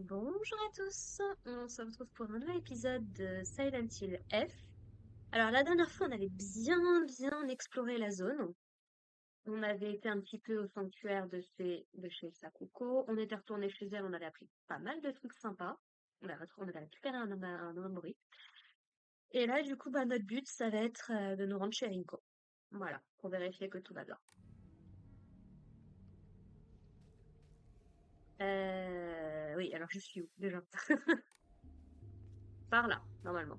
Bonjour à tous, on se retrouve pour un nouvel épisode de Silent Hill F. Alors la dernière fois, on avait bien exploré la zone. On avait été un petit peu au sanctuaire de chez Sakuko. On était retourné chez elle, on avait appris pas mal de trucs sympas. On avait récupéré un Omori. Et là, du coup, notre but, ça va être de nous rendre chez Rinko. Voilà, pour vérifier que tout va bien. Oui, alors je suis où déjà? Par là, normalement.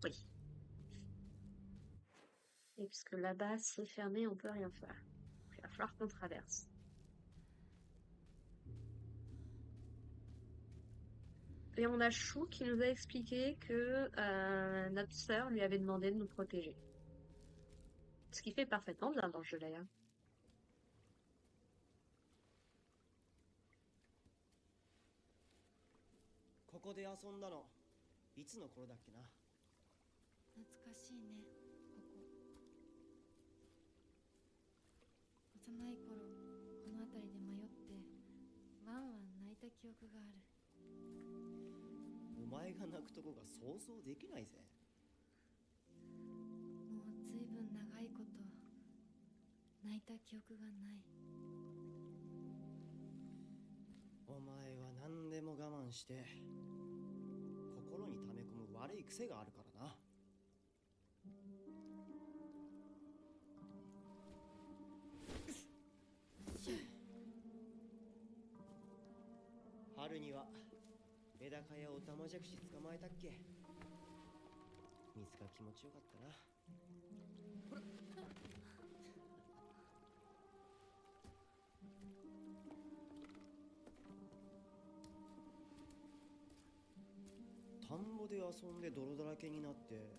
Oui. Et puisque là-bas, c'est fermé, on peut rien faire. Il va falloir qu'on traverse. Et on a Chou qui nous a expliqué que notre sœur lui avait demandé de nous protéger. Ce qui fait parfaitement bien dans le jeu d'ailleurs. ここで遊んだのいつの頃だっけな。懐かしいね。ここ幼い頃この辺りで迷ってワンワン泣いた記憶がある。お前が泣くとこが想像できないぜ。もうずいぶん長いこと泣いた記憶がない。お前は何でも我慢して心に溜め込む悪い癖があるからな。春にはメダカやオタマジャクシ捕まえたっけ。水が気持ちよかったな。田んぼで遊んで泥だらけになって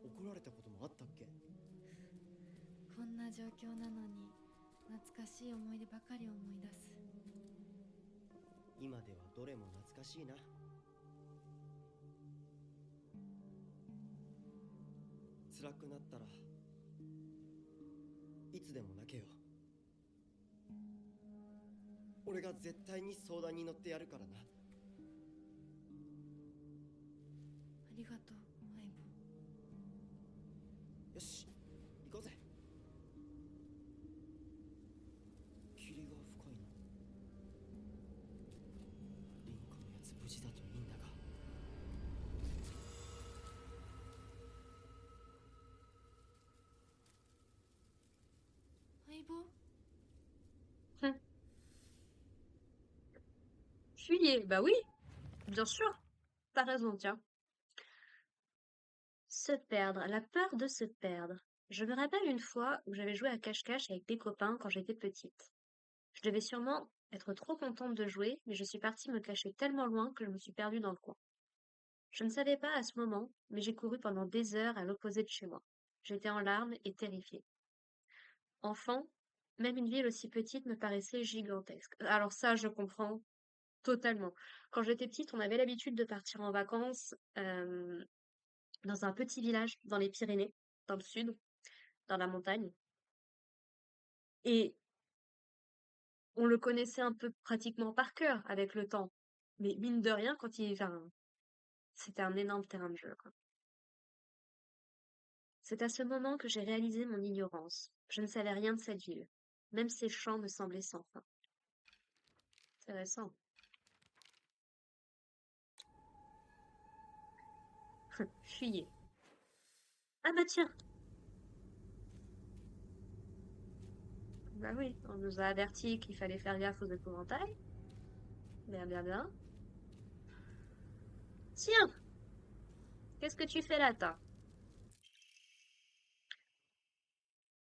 怒られたこともあったっけ。こんな状況なのに懐かしい思い出ばかり思い出す。今ではどれも懐かしいな。辛くなったらいつでも泣けよ。俺が絶対に相談に乗ってやるからな。ありがとう相棒。よし行こうぜ。霧が深いな。リンコのやつ無事だといいんだが。相棒 Fuyez, bah oui, bien sûr. T'as raison, tiens. Se perdre, la peur de se perdre. Je me rappelle une fois où j'avais joué à cache-cache avec des copains quand j'étais petite. Je devais sûrement être trop contente de jouer, mais je suis partie me cacher tellement loin que je me suis perdue dans le coin. Je ne savais pas à ce moment, mais j'ai couru pendant des heures à l'opposé de chez moi. J'étais en larmes et terrifiée. Enfant, même une ville aussi petite me paraissait gigantesque. Alors ça, je comprends totalement. Quand j'étais petite, on avait l'habitude de partir en vacances dans un petit village dans les Pyrénées, dans le sud, dans la montagne. Et on le connaissait un peu pratiquement par cœur avec le temps. Mais mine de rien, enfin, c'était un énorme terrain de jeu, quoi. C'est à ce moment que j'ai réalisé mon ignorance. Je ne savais rien de cette ville. Même ses champs me semblaient sans fin. Intéressant. Fuyez. Ah bah tiens, bah oui, on nous a averti qu'il fallait faire gaffe aux épouvantails. Bien. Tiens, qu'est-ce que tu fais là, toi?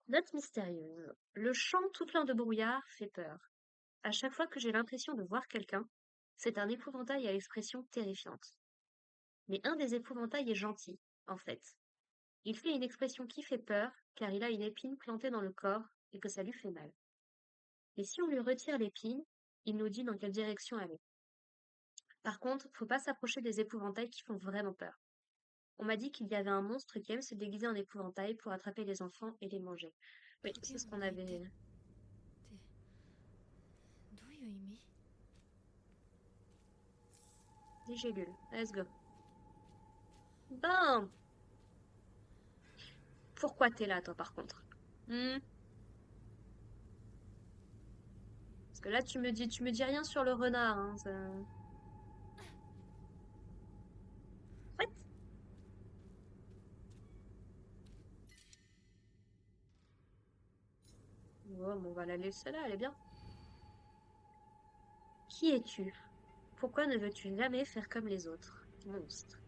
Note mystérieuse. Le champ tout plein de brouillard fait peur. À chaque fois que j'ai l'impression de voir quelqu'un, c'est un épouvantail à expression terrifiante. Mais un des épouvantails est gentil, en fait. Il fait une expression qui fait peur, car il a une épine plantée dans le corps et que ça lui fait mal. Et si on lui retire l'épine, il nous dit dans quelle direction aller. Par contre, faut pas s'approcher des épouvantails qui font vraiment peur. On m'a dit qu'il y avait un monstre qui aime se déguiser en épouvantail pour attraper les enfants et les manger. Oui, c'est ce qu'on 影を抜いてっ avait. てどういう意味？ Ligellule. Let's go. Ben, pourquoi t'es là, toi, par contre? Hmm. Parce que là, tu me dis rien sur le renard, hein. What? Oh, bon, on va la laisser là, elle est bien. Qui es-tu? Pourquoi ne veux-tu jamais faire comme les autres? Monstre.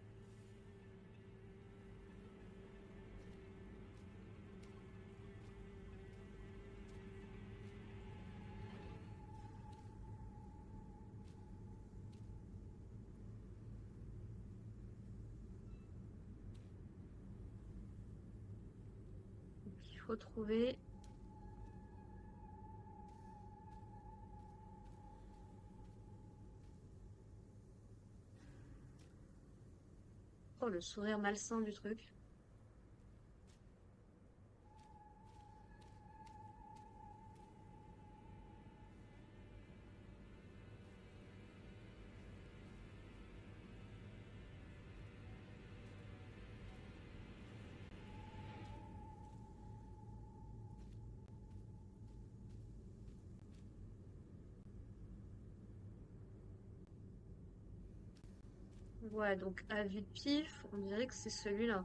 Donc, il faut trouver. Oh, le sourire malsain du truc. Ouais, donc à vue de pif, on dirait que c'est celui-là.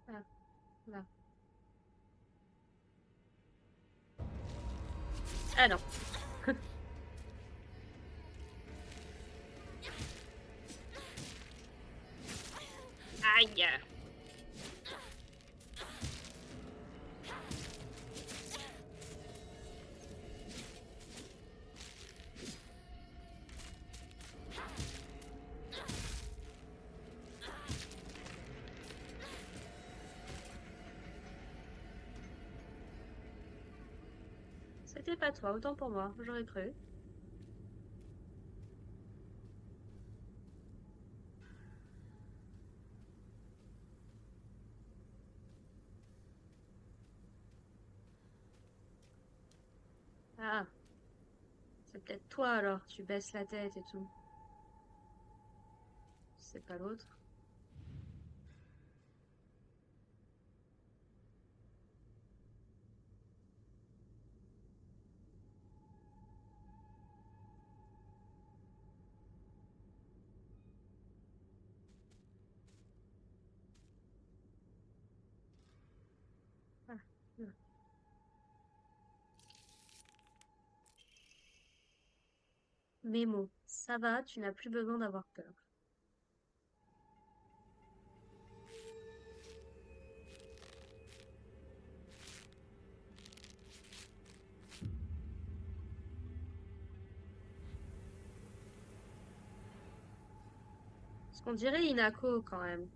Ah, là. Ah non. Aïe. C'était pas toi, autant pour moi, j'aurais cru. Ah, c'est peut-être toi alors, tu baisses la tête et tout. C'est pas l'autre. Ah, non. Mémo, ça va, tu n'as plus besoin d'avoir peur. Parce qu'on dirait Inako quand même.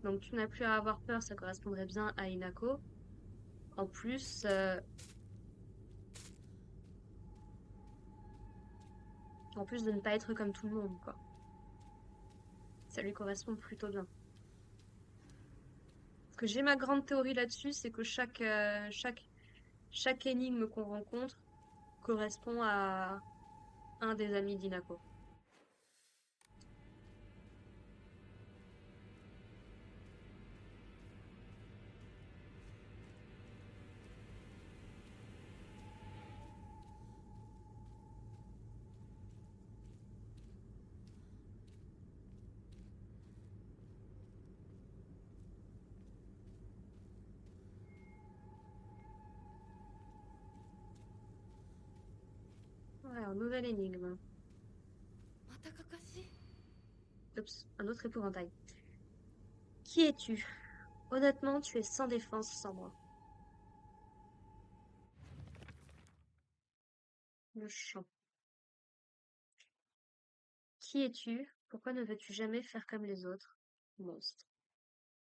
Donc tu n'as plus à avoir peur, ça correspondrait bien à Inako. En plus de ne pas être comme tout le monde, quoi. Ça lui correspond plutôt bien. Parce que j'ai ma grande théorie là-dessus, c'est que chaque énigme qu'on rencontre correspond à un des amis d'Inako. Ouais, une nouvelle énigme. またかかし。 Oups, un autre épouvantail. Qui es-tu? Honnêtement, tu es sans défense sans moi. Le chant. Qui es-tu? Pourquoi ne veux-tu jamais faire comme les autres? Monstre.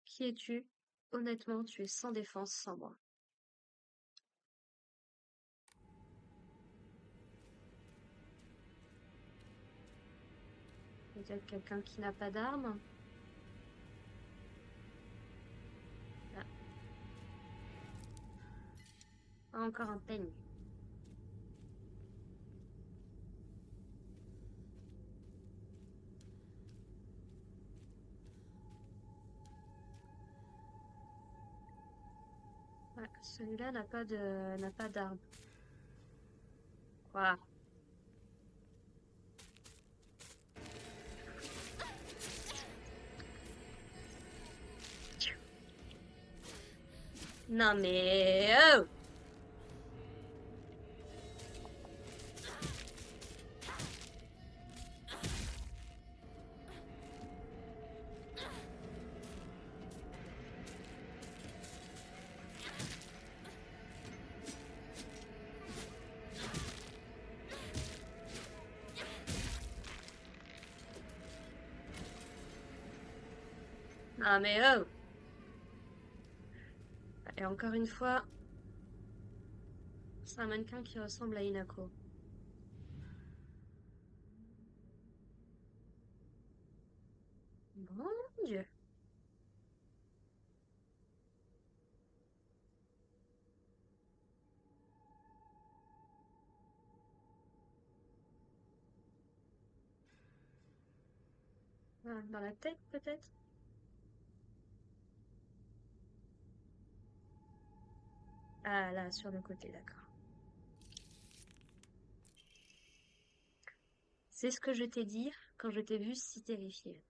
Qui es-tu? Honnêtement, tu es sans défense sans moi. Peut-être quelqu'un qui n'a pas d'armes? encore un peigne. Ouais, celui-là n'a pas d'arbre. Quoi? Non mais oh! Non mais oh! Et encore une fois, c'est un mannequin qui ressemble à Inako. Bon mon Dieu. Ah, dans la tête peut-être? Ah là, sur le côté, d'accord. C'est ce que je t'ai dit quand je t'ai vu si terrifiée.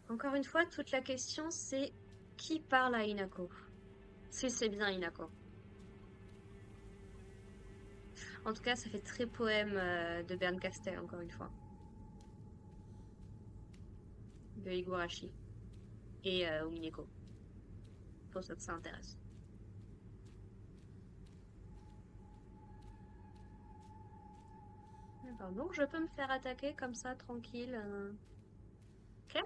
Encore une fois, toute la question c'est qui parle à Inako? Si c'est bien Inako. En tout cas, ça fait très poème de Bernd Castel, encore une fois. De Higurashi. Et Umineko. Pour ceux que ça intéresse. D'accord, donc je peux me faire attaquer comme ça, tranquille. Ok?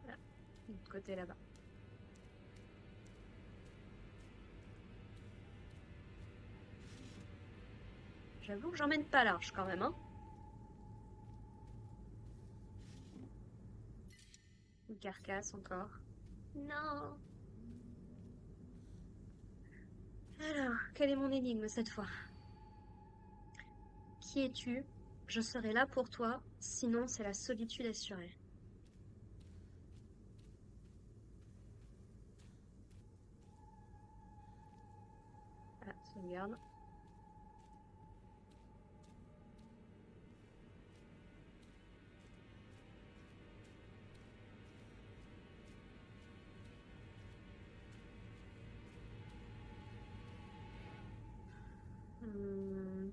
Voilà, de l'autre côté là-bas. J'avoue que j'emmène pas large quand même, hein. Une carcasse encore. Non! Alors, quelle est mon énigme cette fois? Qui es-tu? Je serai là pour toi, sinon c'est la solitude assurée. Ah, sauvegarde. Hmm.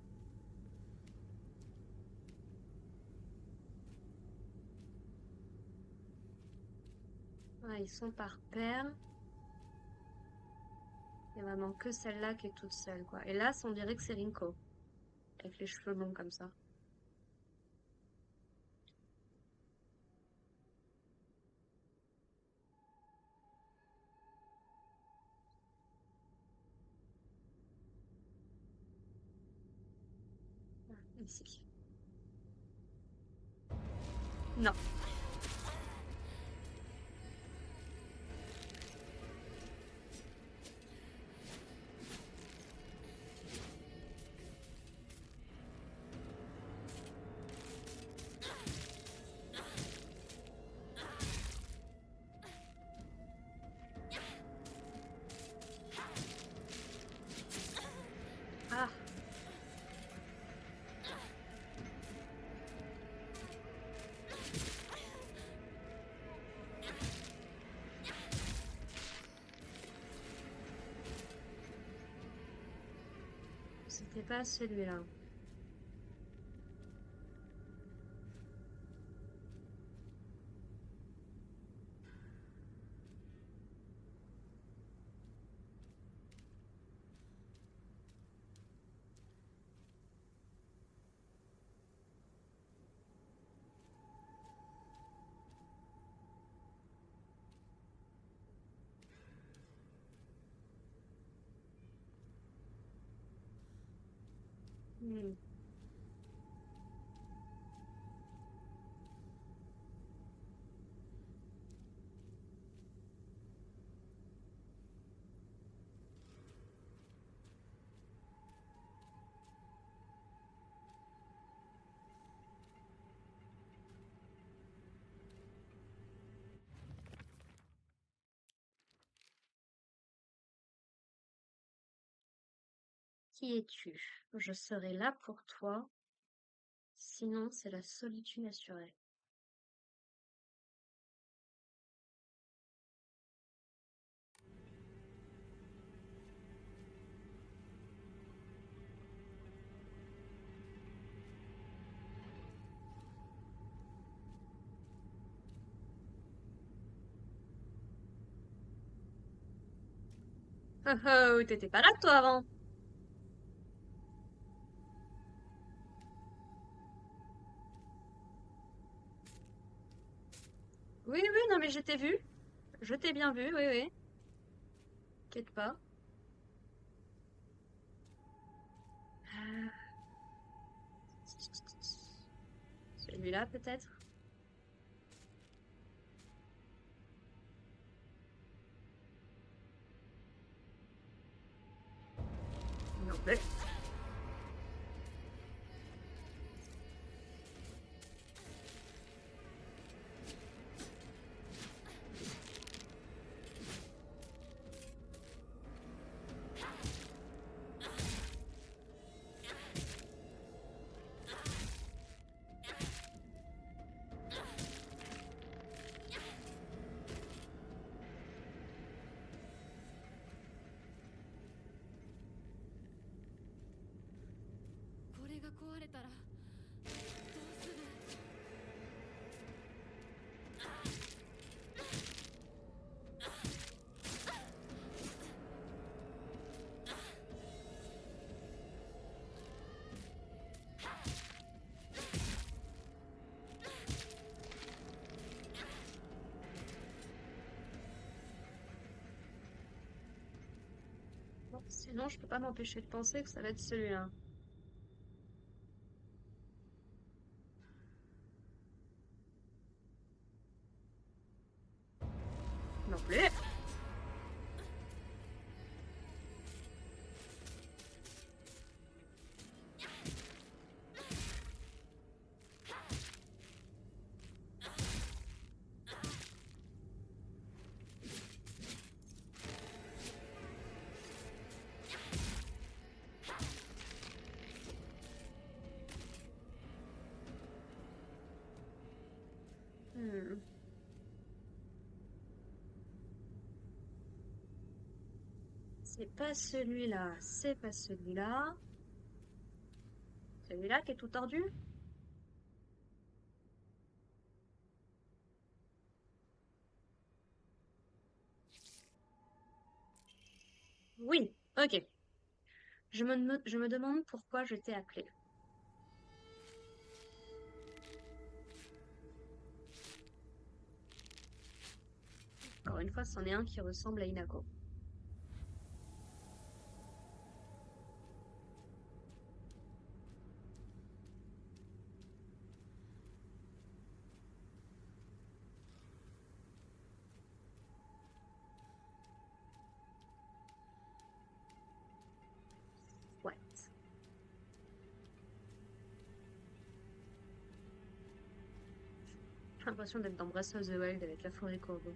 Ouais, ils sont par paire. Il y a vraiment que celle-là qui est toute seule, quoi. Et là, on dirait que c'est Rinko, avec les cheveux longs comme ça. Ah, ici. Non. Ah, c'était pas celui-là. Hmm. Qui es-tu? Je serai là pour toi, sinon c'est la solitude assurée. Oh oh, t'étais pas là toi avant. Oui, oui, non mais je t'ai vu. Je t'ai bien vu, oui, oui. T'inquiète pas. Ah, celui-là peut-être? Non plus. これが壊れたらどうする？Bon, sinon, je peux pas m'empêcher de penser que ça va être celui-là. Non plus. Hmm. C'est pas celui-là, c'est pas celui-là. Celui-là qui est tout tordu? Oui, ok. Je me demande pourquoi je t'ai appelé. Encore une fois, c'en est un qui ressemble à Inako. Ouais. J'ai l'impression d'être dans Breath of the Wild avec la forêt corbeau.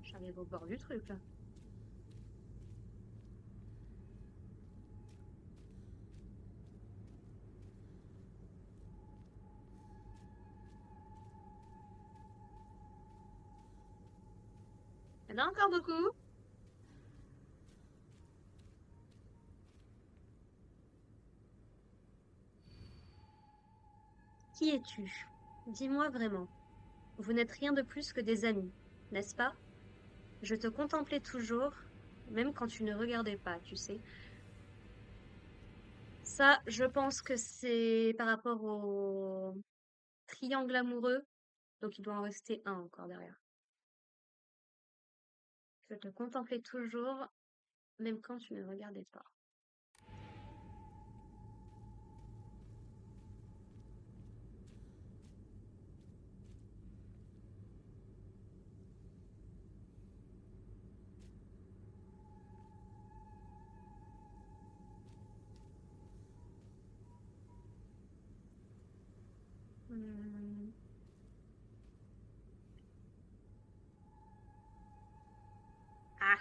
J'arrive au bord du truc, là. Il y en a encore beaucoup. Qui es-tu? Dis-moi vraiment. Vous n'êtes rien de plus que des amis, n'est-ce pas? Je te contemplais toujours, même quand tu ne regardais pas, tu sais. Ça, je pense que c'est par rapport au triangle amoureux, donc il doit en rester un encore derrière. Je te contemplais toujours, même quand tu ne me regardais pas. Hmm. Ah,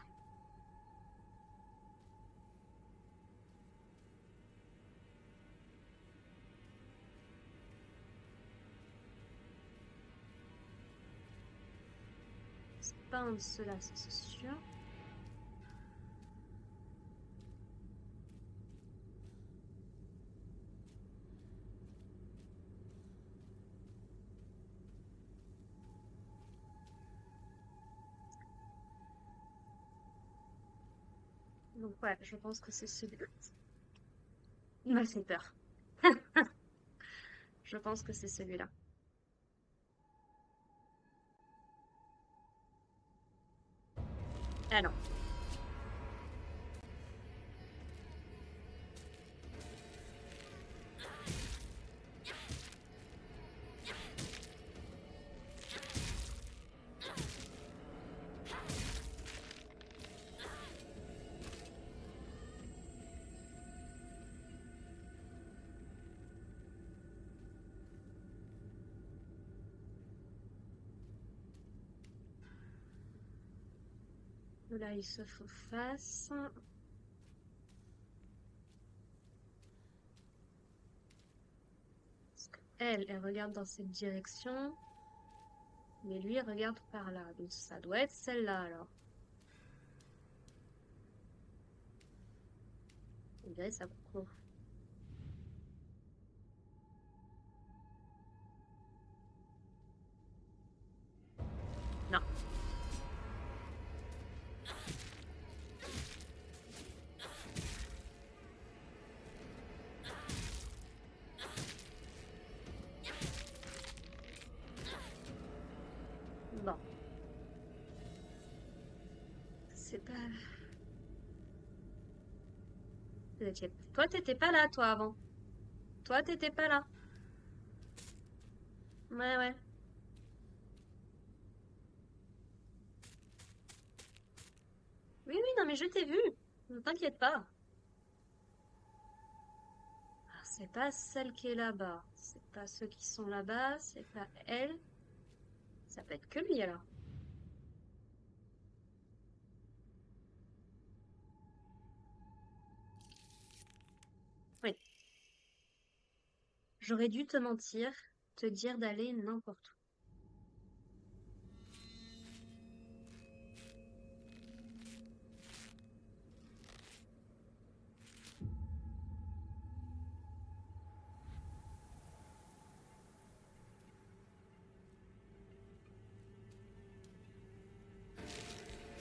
c'est pas un de ceux-là, ça, c'est sûr. Donc ouais, je pense que c'est celui-là. Il m'a fait peur. Je pense que c'est celui-là. Ah non. Là, il se faut face. Elle regarde dans cette direction. Mais lui, il regarde par là. Donc ça doit être celle-là alors. On dirait ça court. Non. Bon. C'est pas... Toi, t'étais pas là, toi, avant. Toi, t'étais pas là. Ouais, ouais. Oui, oui, non, mais je t'ai vu. Ne t'inquiète pas. Ah, c'est pas celle qui est là-bas. C'est pas ceux qui sont là-bas. C'est pas elle. Ça peut être que lui, alors. Oui. J'aurais dû te mentir, te dire d'aller n'importe où.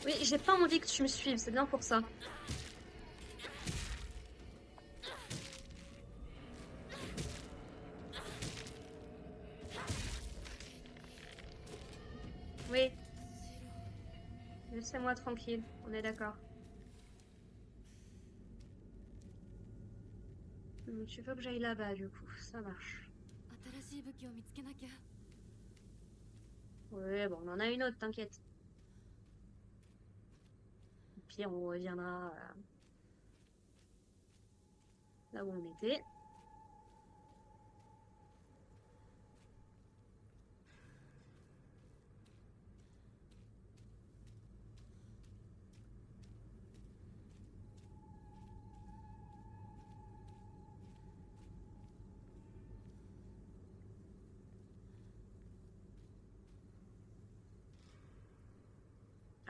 Oui, j'ai pas envie que tu me suives, c'est bien pour ça. Oui, laissez-moi tranquille, on est d'accord. Tu veux que j'aille là-bas, du coup, ça marche. 新しい武器を見つけなきゃ。Oui, bon, on en a une autre, t'inquiète. Au pire, on reviendra là où on était.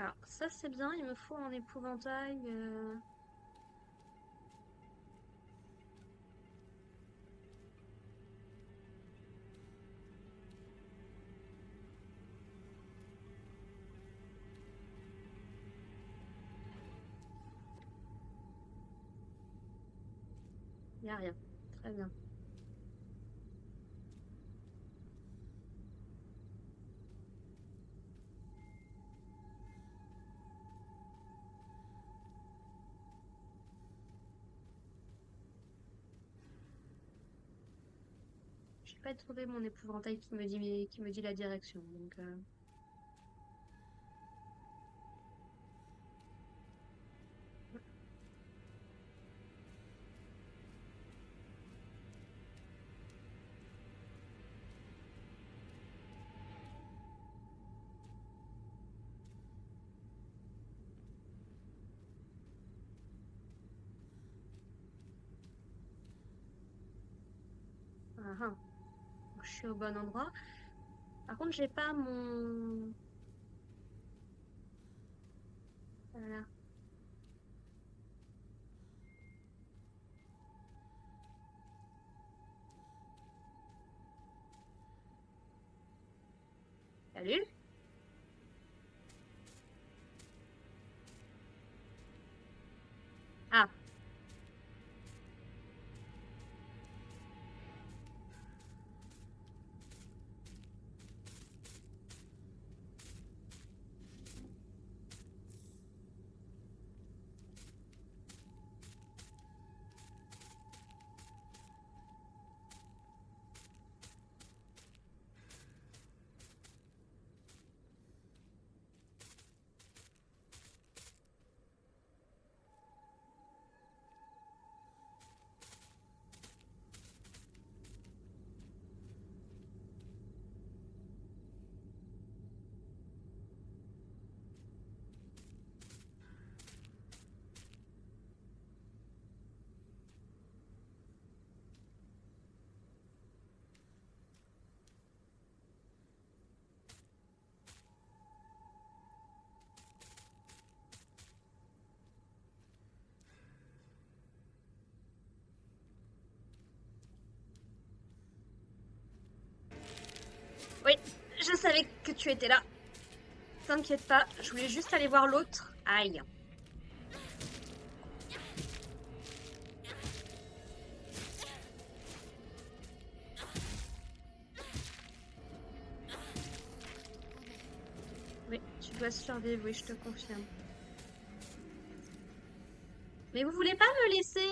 Alors, ça c'est bien, il me faut un épouvantail. Y a rien. Très bien. J'ai pas trouvé mon épouvantail qui me dit la direction, donc... Ah, ah. Donc, je suis au bon endroit. Par contre, j'ai pas mon... Voilà. Salut? Ah, oui, je savais que tu étais là. T'inquiète pas, je voulais juste aller voir l'autre. Aïe. Oui, tu dois survivre, oui, je te confirme. Mais vous voulez pas me laisser,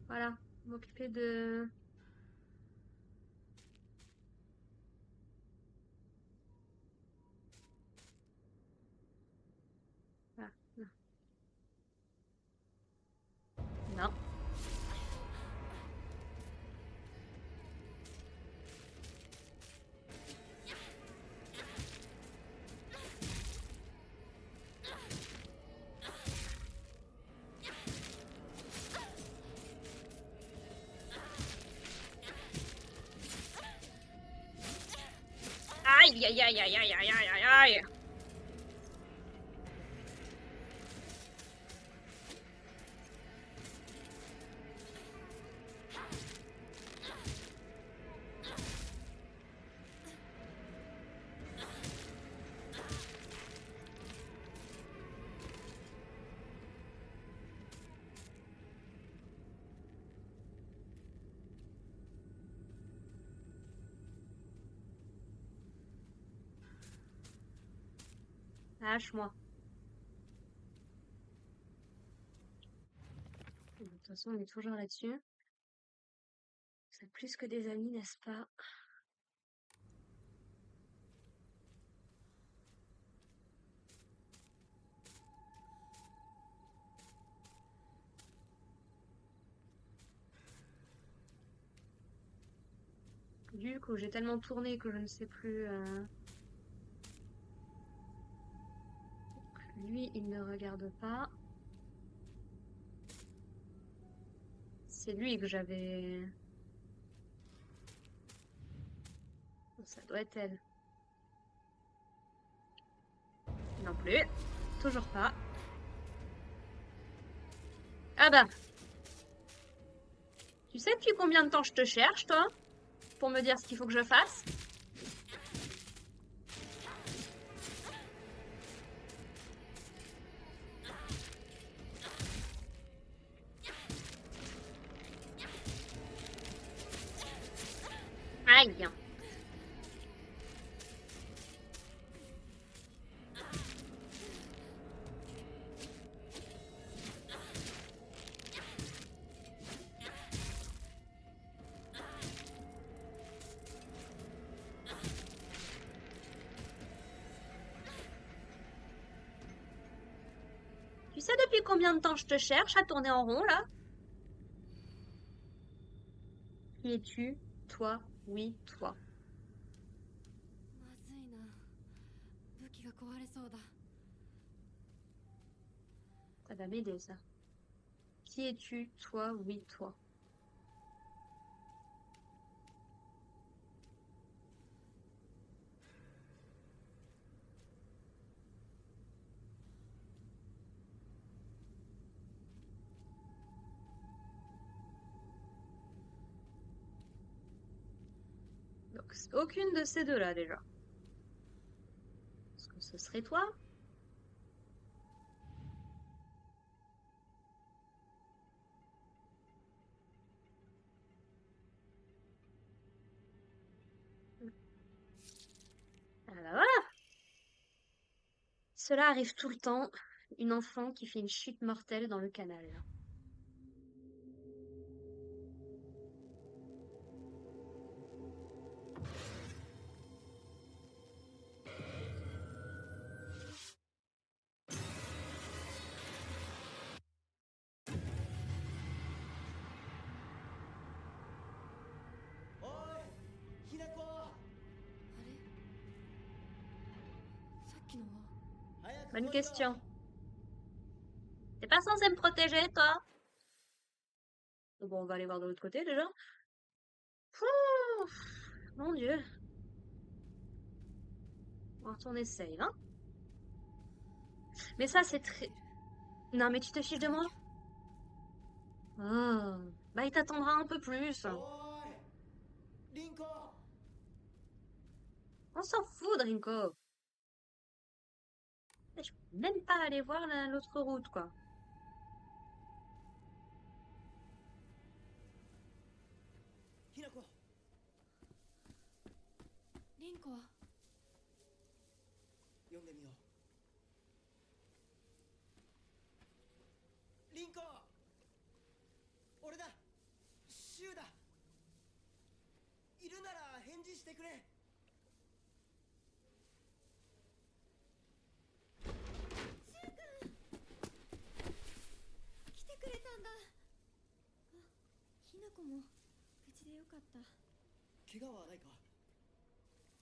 voilà, m'occuper de... Ah, non. Non. Aïe, aïe, aïe, aïe, aïe, aïe, aïe, aïe, aïe. Lâche-moi. De toute façon, on est toujours là-dessus. C'est plus que des amis, n'est-ce pas? Du coup, j'ai tellement tourné que je ne sais plus... Lui, il ne regarde pas. C'est lui que j'avais... Ça doit être elle. Non plus. Toujours pas. Ah bah. Tu sais depuis combien de temps je te cherche, toi? Pour me dire ce qu'il faut que je fasse? Aïe. Tu sais depuis combien de temps je te cherche à tourner en rond, là? Qui es-tu? Toi? Oui, toi. まずいな。武器が壊れそうだ。 Ça va m'aider, ça. Qui es-tu? Toi? Oui, toi. Donc, aucune de ces deux-là, déjà. Est-ce que ce serait toi? Ah bah voilà! Cela arrive tout le temps. Une enfant qui fait une chute mortelle dans le canal. Bonne question. T'es pas censé me protéger, toi? Bon, on va aller voir de l'autre côté, déjà. Pouh, mon Dieu. On retourner save, hein? Mais ça, c'est très... Non, mais tu te fiches de moi? Oh, bah il t'attendra un peu plus. On s'en fout, Drinko. Je peux même pas aller voir l'autre route, quoi. ひなこ、リンコは呼んでみよう。リンコ、俺だ、シュウだ。いるなら返事してくれ。来てくれたんだ。あ、ひなこも無事でよかった。怪我はないか？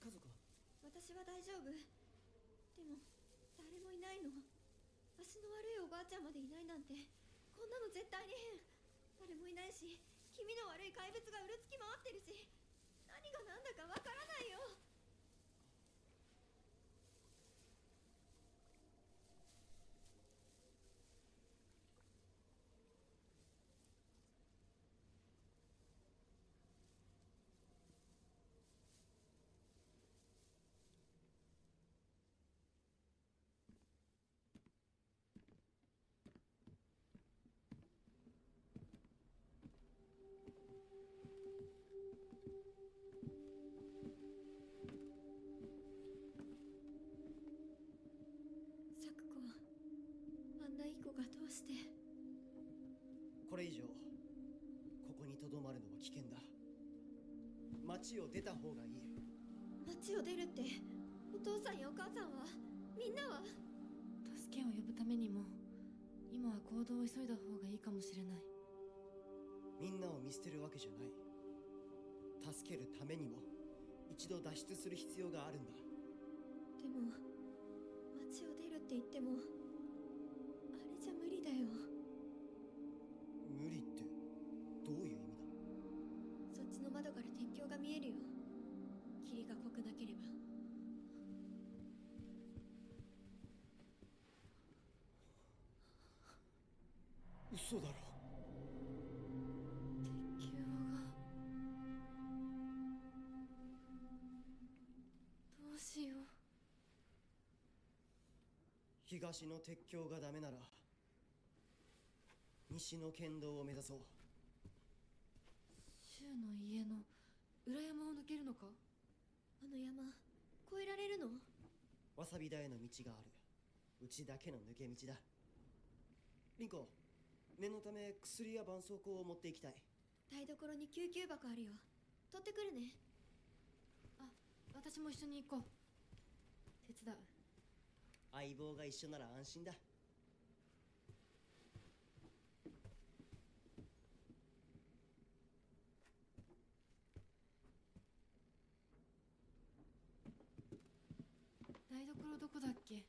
家族は？私は大丈夫。でも誰もいないの。足の悪いおばあちゃんまでいないなんて、こんなの絶対に変。誰もいないし、気味の悪い怪物がうろつき回ってるし、何が何だかわからないよ。咲子、あんないい子がどうして。これ以上ここにとどまるのは危険だ。町を出た方がいい。町を出るって、お父さんやお母さんは、みんなは。助けを呼ぶためにも、今は行動を急いだ方がいいかもしれない。みんなを見捨てるわけじゃない。助けるためにも一度脱出する必要があるんだ。でも町を出るって言っても、あれじゃ無理だよ。無理ってどういう意味だ？そっちの窓から天境が見えるよ。霧が濃くなければ。嘘だろ。鉄橋が。どうしよう。東の鉄橋がダメなら西の県道を目指そう。柊の家の裏山を抜けるのか？あの山越えられるの？わさび田への道がある。うちだけの抜け道だ。リンコ、念のため薬や絆創膏を持っていきたい。台所に救急箱あるよ。取ってくるね。あ、私も一緒に行こう。手伝う。相棒が一緒なら安心だ。はどこだっけ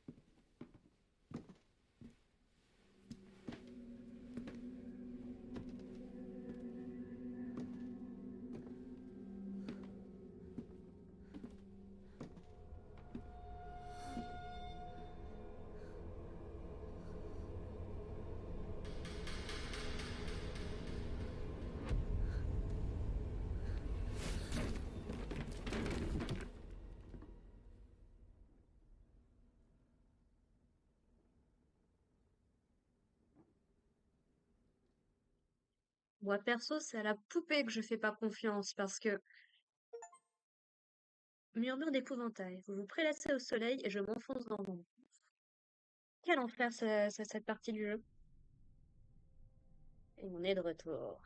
？Moi, perso, c'est à la poupée que je fais pas confiance parce que murmure d'épouvantail, vous vous prélassez au soleil et je m'enfonce dans l'ombre. Quel enfer, cette partie du jeu. Et on est de retour.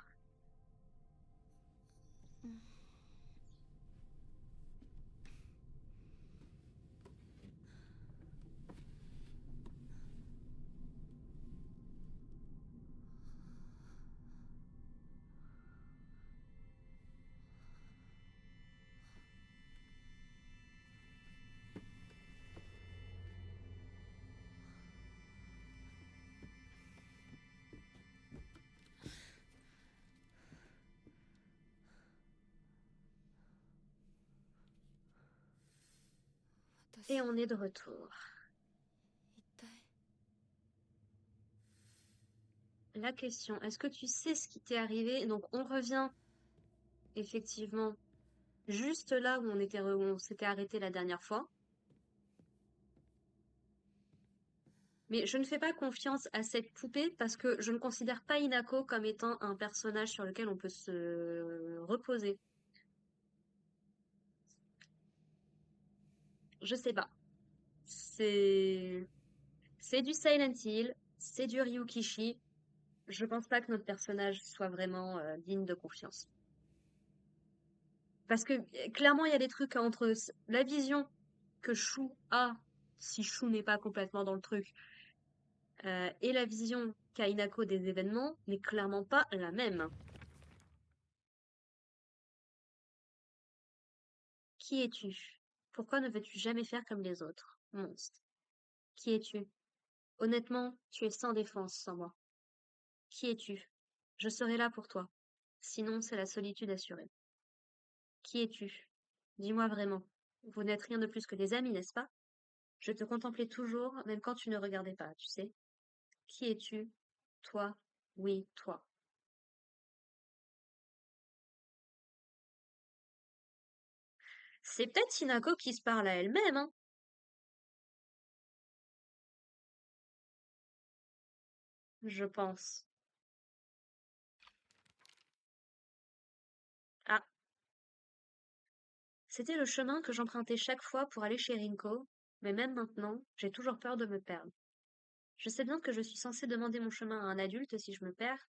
Et on est de retour. La question, est-ce que tu sais ce qui t'est arrivé? Donc on revient effectivement juste là où on s'était arrêté la dernière fois. Mais je ne fais pas confiance à cette poupée parce que je ne considère pas Hinako comme étant un personnage sur lequel on peut se reposer. Je sais pas. C'est du Silent Hill, c'est du Ryukishi. Je pense pas que notre personnage soit vraiment digne de confiance. Parce que clairement, il y a des trucs entre la vision que Shu a, si Shu n'est pas complètement dans le truc, et la vision qu'a Hinako des événements n'est clairement pas la même. Qui es-tu? Pourquoi ne veux-tu jamais faire comme les autres, monstre? Qui es-tu? Honnêtement, tu es sans défense sans moi. Qui es-tu? Je serai là pour toi. Sinon, c'est la solitude assurée. Qui es-tu? Dis-moi vraiment. Vous n'êtes rien de plus que des amis, n'est-ce pas? Je te contemplais toujours, même quand tu ne regardais pas, tu sais. Qui es-tu? Toi, oui, toi. C'est peut-être Hinako qui se parle à elle-même, hein? Je pense. Ah, c'était le chemin que j'empruntais chaque fois pour aller chez Rinko, mais même maintenant, j'ai toujours peur de me perdre. Je sais bien que je suis censée demander mon chemin à un adulte si je me perds,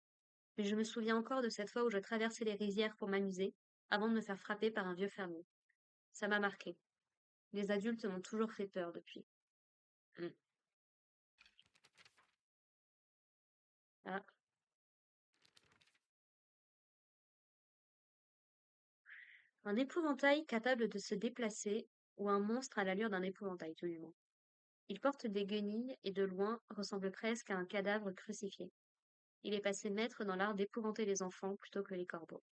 mais je me souviens encore de cette fois où je traversais les rizières pour m'amuser, avant de me faire frapper par un vieux fermier. Ça m'a marqué. Les adultes m'ont toujours fait peur depuis. Hmm. Ah. Un épouvantail capable de se déplacer, ou un monstre à l'allure d'un épouvantail, tout du moins. Il porte des guenilles et de loin ressemble presque à un cadavre crucifié. Il est passé maître dans l'art d'épouvanter les enfants plutôt que les corbeaux.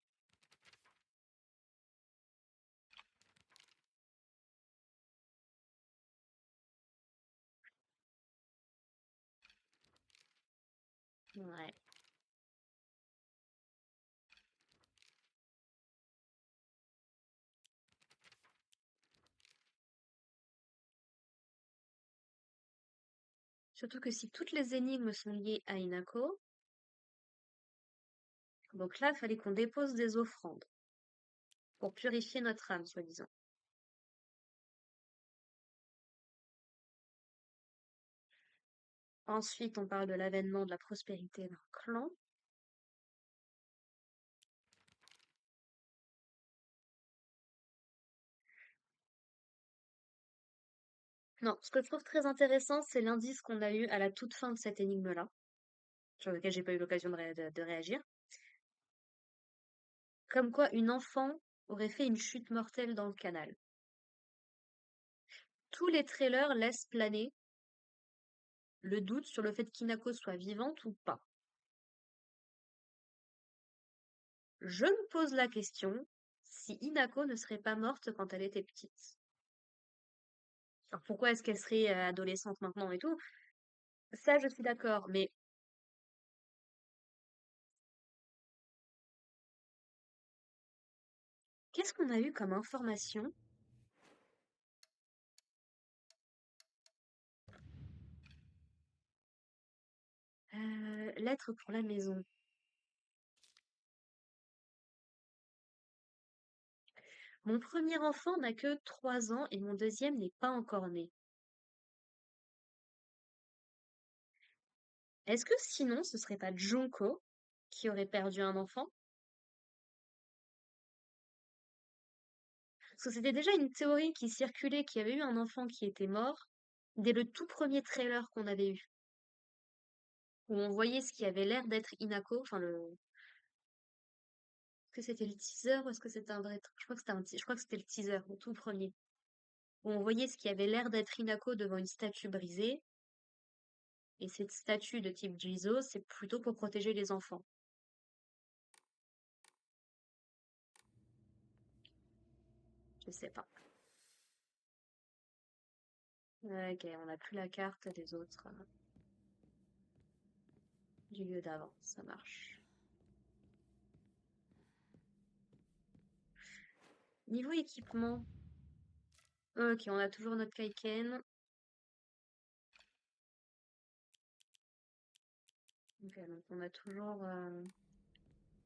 Ouais. Surtout que si toutes les énigmes sont liées à Inako, donc là, il fallait qu'on dépose des offrandes pour purifier notre âme, soi-disant. Ensuite, on parle de l'avènement de la prospérité d'un clan. Non, ce que je trouve très intéressant, c'est l'indice qu'on a eu à la toute fin de cette énigme-là, sur lequel j'ai pas eu l'occasion de réagir. Comme quoi une enfant aurait fait une chute mortelle dans le canal. Tous les trailers laissent planer le doute sur le fait qu'Inako soit vivante ou pas. Je me pose la question si Inako ne serait pas morte quand elle était petite. Alors pourquoi est-ce qu'elle serait adolescente maintenant et tout? Ça, je suis d'accord, mais qu'est-ce qu'on a eu comme information? Lettre pour la maison. Mon premier enfant n'a que 3 ans et mon deuxième n'est pas encore né. Est-ce que sinon ce serait pas Junko qui aurait perdu un enfant? Parce que c'était déjà une théorie qui circulait qu'il y avait eu un enfant qui était mort dès le tout premier trailer qu'on avait eu, où on voyait ce qui avait l'air d'être Inako, enfin le... Est-ce que c'était le teaser ou est-ce que c'était un vrai truc? Je crois que c'était je crois que c'était le teaser, le tout premier, où on voyait ce qui avait l'air d'être Inako devant une statue brisée, et cette statue de type Jizo, c'est plutôt pour protéger les enfants. Je sais pas. Ok, on n'a plus la carte des autres du lieu d'avant, ça marche. Niveau équipement, ok, on a toujours notre Kaiken. Ok, donc on a toujours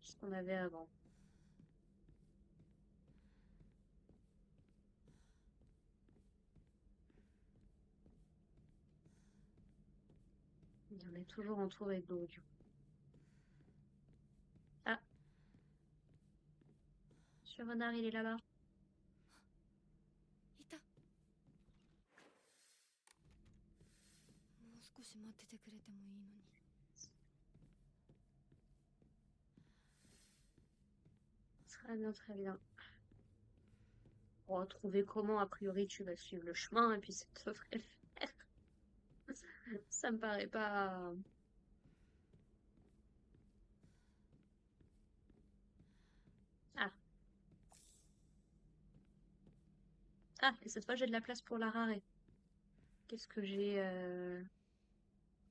ce qu'on avait avant. Et on est toujours entouré d'eau, du coup. Ah, Monsieur Renard, il est là-bas. いた。もう少し待っててくれてもいいのに。Très bien, très bien. Pour trouver comment, a priori, tu vas suivre le chemin, et puis ça devrait le faire. Ça me paraît pas... Ah, ah, et cette fois, j'ai de la place pour la rare. Qu'est-ce que j'ai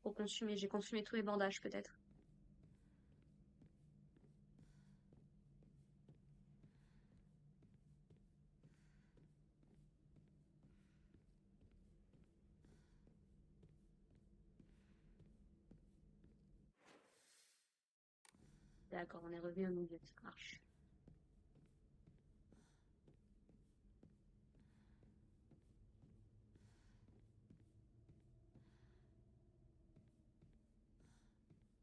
consumé? J'ai consumé tous mes bandages, peut-être. D'accord, on est revenu au milieu, ça marche.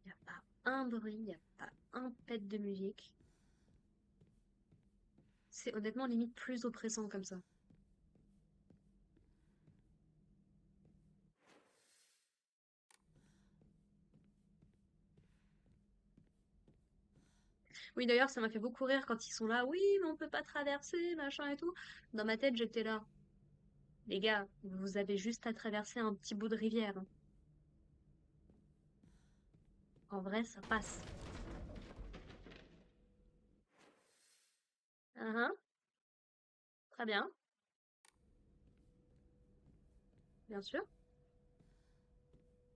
Il n'y a pas un bruit, il n'y a pas un pet de musique. C'est honnêtement limite plus oppressant comme ça. Oui, d'ailleurs, ça m'a fait beaucoup rire quand ils sont là. Oui, mais on peut pas traverser, machin et tout. Dans ma tête, j'étais là. Les gars, vous avez juste à traverser un petit bout de rivière, hein. En vrai, ça passe. Hein, très bien, bien sûr,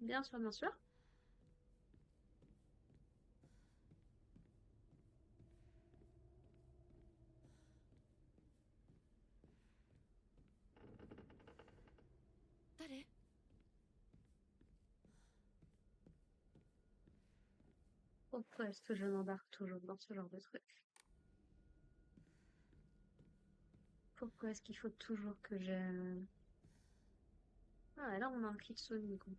bien sûr, bien sûr. 誰？ Pourquoi est-ce que je m'embarque toujours dans ce genre de truc? Pourquoi est-ce qu'il faut toujours que je... Ah, et là, on a un Kitsune, du coup.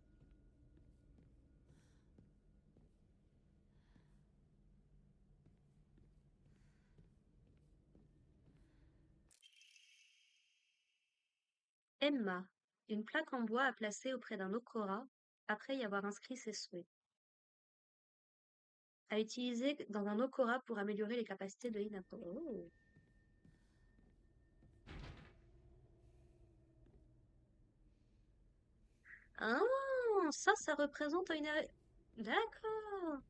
Emma, une plaque en bois à placer auprès d'un Okora, après y avoir inscrit ses souhaits. À utiliser dans un Okora pour améliorer les capacités de Hinako. Oh. Ah, ça représente une... D'accord.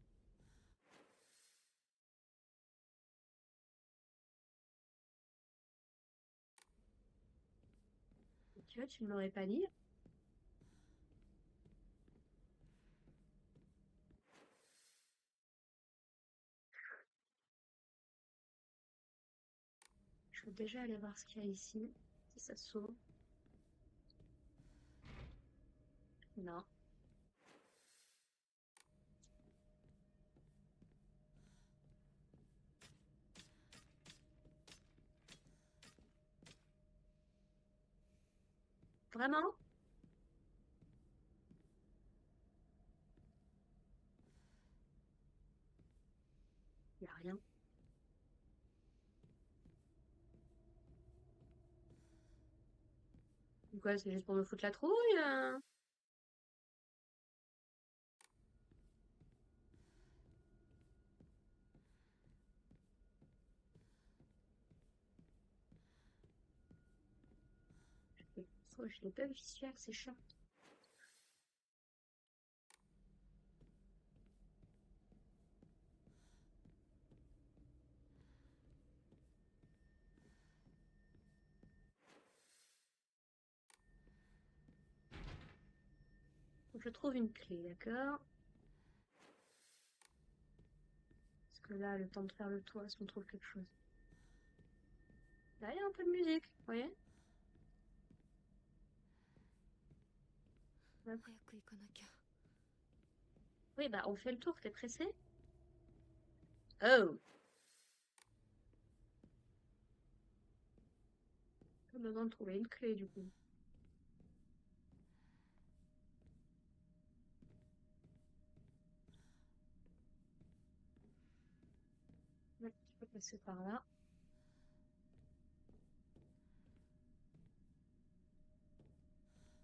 Tu vois, tu ne m'aurais pas dit. Je veux déjà aller voir ce qu'il y a ici, si ça s'ouvre. Non. Vraiment? Il n'y a rien. Quoi, c'est juste pour me foutre la trouille? Je l'ai pas visuel, c'est chiant. Faut que je trouve une clé, d'accord? Parce que là, le temps de faire le tour, est-ce qu'on trouve quelque chose? Là, il y a un peu de musique, vous voyez? Hop. 早く行かなきゃ。 Oui, bah, on fait le tour, t'es pressé? Oh! Pas besoin de trouver une clé, du coup. Ouais, je peux passer par là.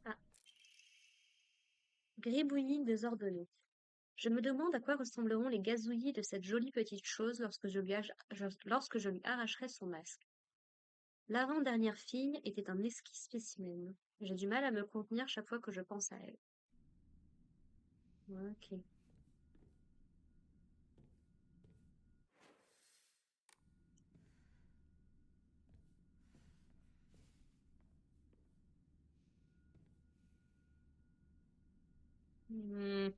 Ah, gribouillis désordonné. Je me demande à quoi ressembleront les gazouillis de cette jolie petite chose lorsque je lui arracherai son masque. L'avant-dernière fille était un exquis spécimen. J'ai du mal à me contenir chaque fois que je pense à elle. Ok. Hmm.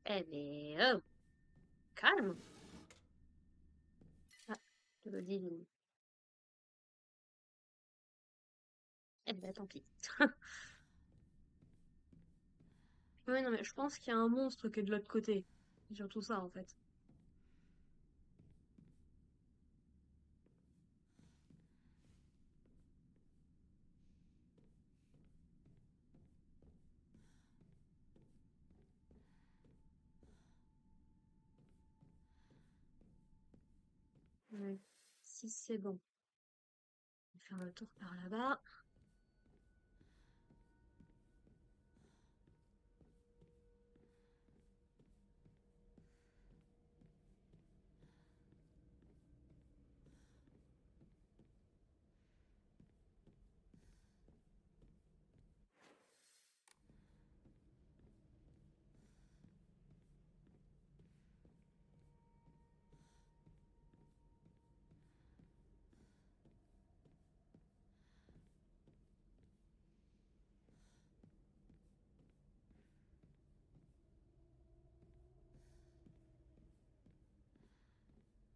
Eh mais oh, calme. Ah, je le dis. Eh ben tant pis. Ouais, non mais je pense qu'il y a un monstre qui est de l'autre côté. C'est surtout ça en fait. Ouais. Si c'est bon. On va faire le tour par là-bas.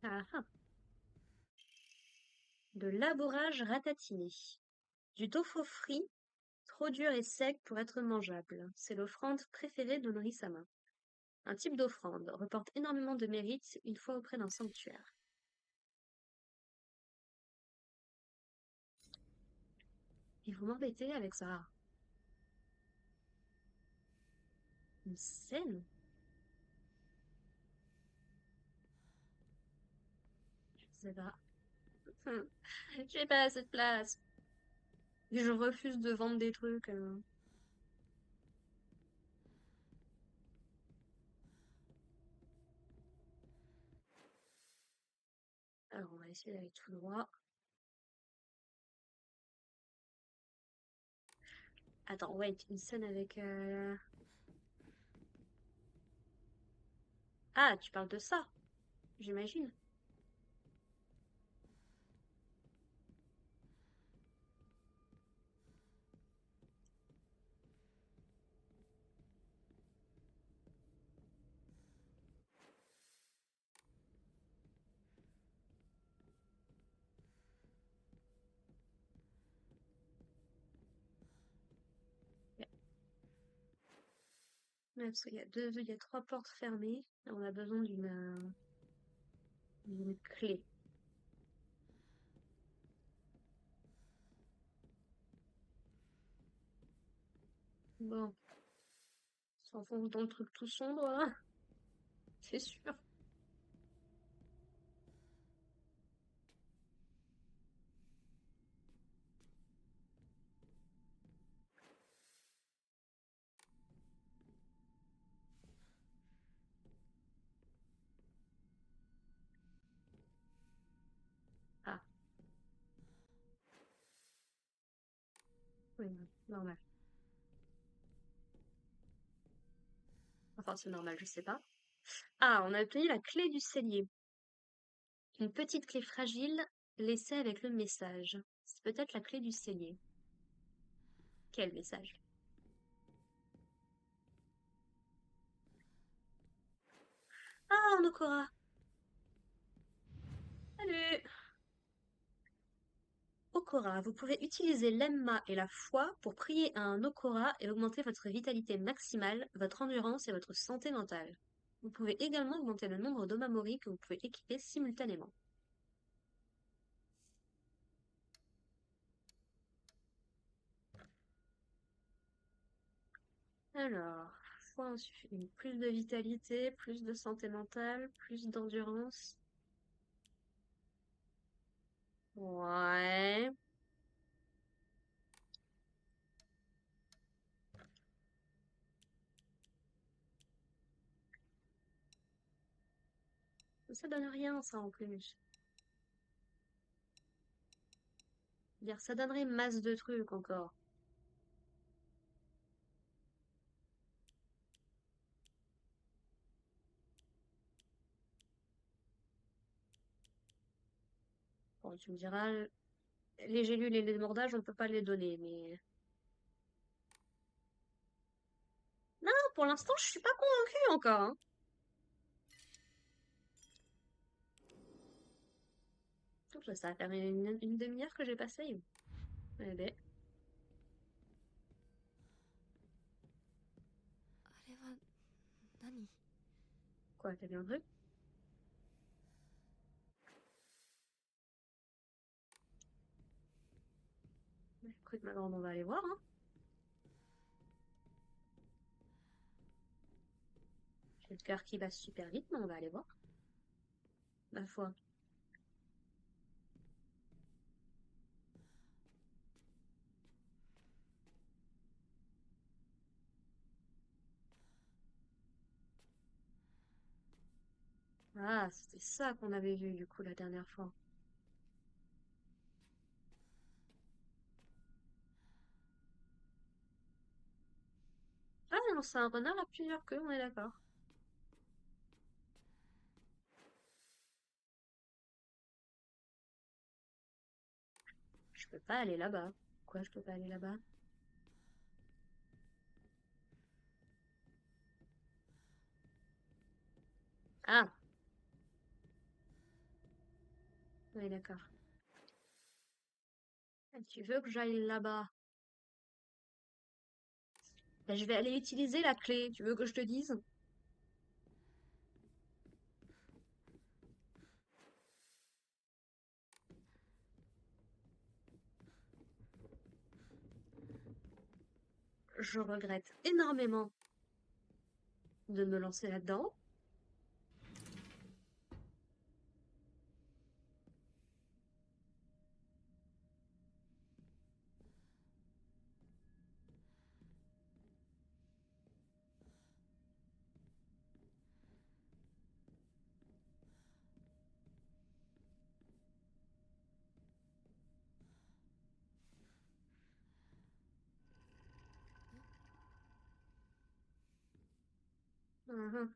Ah ah. De l'aborrage ratatiné. Du tofu frit, trop dur et sec pour être mangeable. C'est l'offrande préférée de Nori-sama. Un type d'offrande reporte énormément de mérite une fois auprès d'un sanctuaire. Et vous m'embêtez avec ça. Une scène? Je sais pas. J'ai pas assez de place. Et je refuse de vendre des trucs. Alors, on va essayer d'aller tout droit. Attends, wait, une scène avec... Ah, tu parles de ça, j'imagine. Ouais, parce qu'il y a il y a 3 portes fermées. Et on a besoin d'une clé. Bon, on s'enfonce dans le truc tout sombre, là. C'est sûr. Ah, oui, normal. Enfin, c'est normal, je sais pas. Ah, on a obtenu la clé du cellier. Une petite clé fragile laissée avec le message. C'est peut-être la clé du cellier. Quel message? Ah, un Okora! Salut! Okora, vous pouvez utiliser l'Emma et la foi pour prier à un Okora et augmenter votre vitalité maximale, votre endurance et votre santé mentale. Vous pouvez également augmenter le nombre d'Omamori que vous pouvez équiper simultanément. Alors, foi plus de vitalité, plus de santé mentale, plus d'endurance. Ouais. Ça donne rien, ça, en plus. Dire, ça donnerait masse de trucs encore. Bon, tu me diras, les gélules et les mordages, on peut pas les donner, mais... Non, pour l'instant, je suis pas convaincue encore, hein. Ça va faire une demi-heure que j'ai passé. Eh ben, あれは何？ quoi, t'as vu un truc? Écoute, maintenant, on va aller voir, hein. J'ai le cœur qui bat super vite, mais on va aller voir. Ma foi. Ah, c'était ça qu'on avait vu, du coup, la dernière fois. Ah, non, c'est un renard à plusieurs queues, on est d'accord. Je peux pas aller là-bas. Quoi, je peux pas aller là-bas? Ah, oui, d'accord. Ah, tu veux que j'aille là-bas? Ben, je vais aller utiliser la clé. Tu veux que je te dise? Je regrette énormément de me lancer là-dedans. Mhm.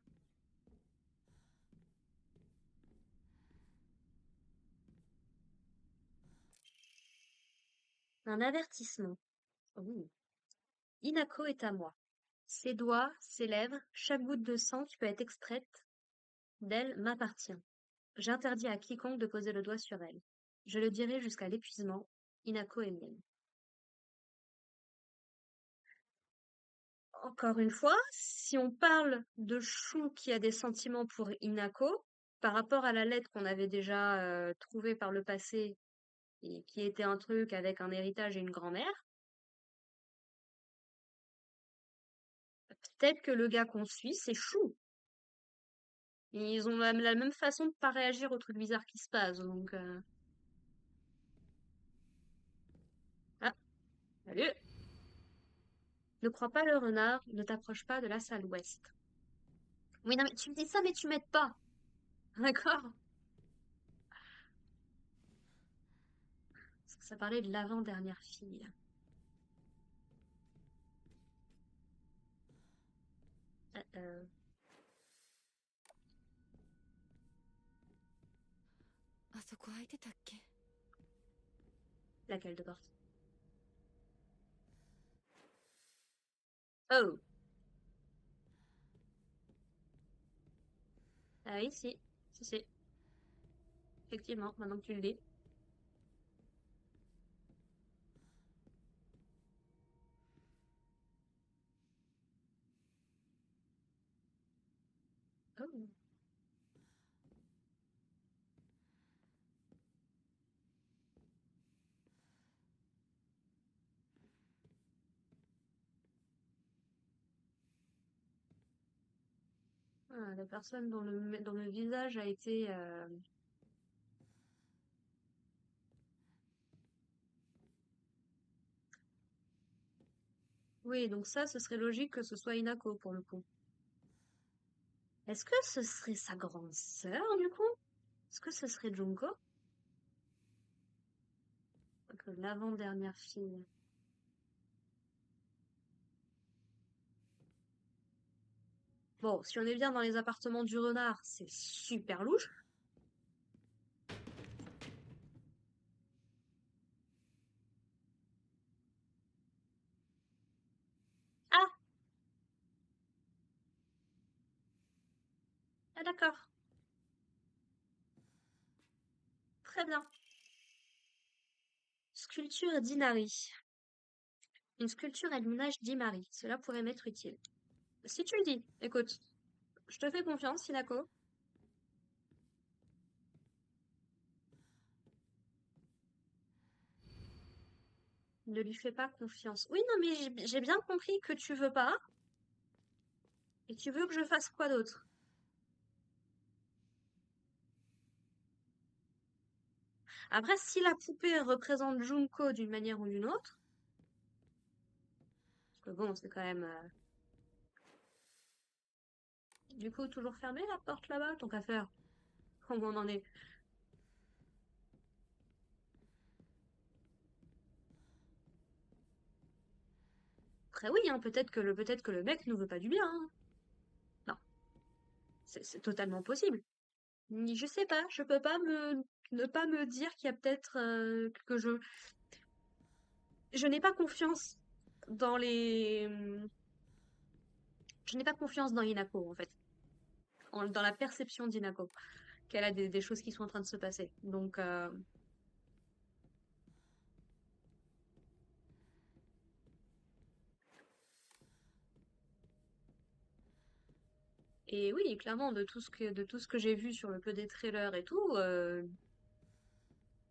Un avertissement. Ouh. Inako est à moi. Ses doigts, ses lèvres, chaque goutte de sang qui peut être extraite d'elle m'appartient. J'interdis à quiconque de poser le doigt sur elle. Je le dirai jusqu'à l'épuisement. Inako est mienne. Encore une fois, si on parle de Chou qui a des sentiments pour Inako, par rapport à la lettre qu'on avait déjà trouvée par le passé et qui était un truc avec un héritage et une grand-mère, peut-être que le gars qu'on suit, c'est Chou. Et ils ont la même façon de pas réagir aux trucs bizarres qui se passent, donc... Ah, salut! Ne crois pas le renard, ne t'approche pas de la salle ouest. Oui, non, mais tu me dis ça, mais tu m'aides pas. D'accord? Parce que ça parlait de l'avant-dernière fille. Euh, あそこ空いてたっけ？ laquelle de porte? Oh! Ah oui, si. Si, si. Effectivement, maintenant que tu le dis. Oh. Ah, la personne dont le visage a été... Oui, donc ça, ce serait logique que ce soit Inako pour le coup. Est-ce que ce serait sa grande sœur du coup? Est-ce que ce serait Junko? Donc, l'avant-dernière fille. Bon, si on est bien dans les appartements du renard, c'est super louche. Ah! Ah d'accord. Très bien. Sculpture d'Inari. Une sculpture à l'image d'Imari. Cela pourrait m'être utile. Si tu le dis, écoute, je te fais confiance, Hinako. Ne lui fais pas confiance. Oui, non, mais j'ai bien compris que tu veux pas. Et tu veux que je fasse quoi d'autre? Après, si la poupée représente Junko d'une manière ou d'une autre, parce que bon, c'est quand même... Du coup, toujours fermé la porte là-bas, tant qu'à faire. Comment on en est? Après oui, hein, peut-être que le mec nous veut pas du bien, hein. Non, c'est totalement possible. Je sais pas, je peux pas ne pas me dire qu'il y a peut-être que je n'ai pas confiance dans les je n'ai pas confiance dans Hinako en fait, dans la perception d'Hinako qu'elle a des choses qui sont en train de se passer. Donc et oui, clairement de tout ce que j'ai vu sur le peu des trailers et tout,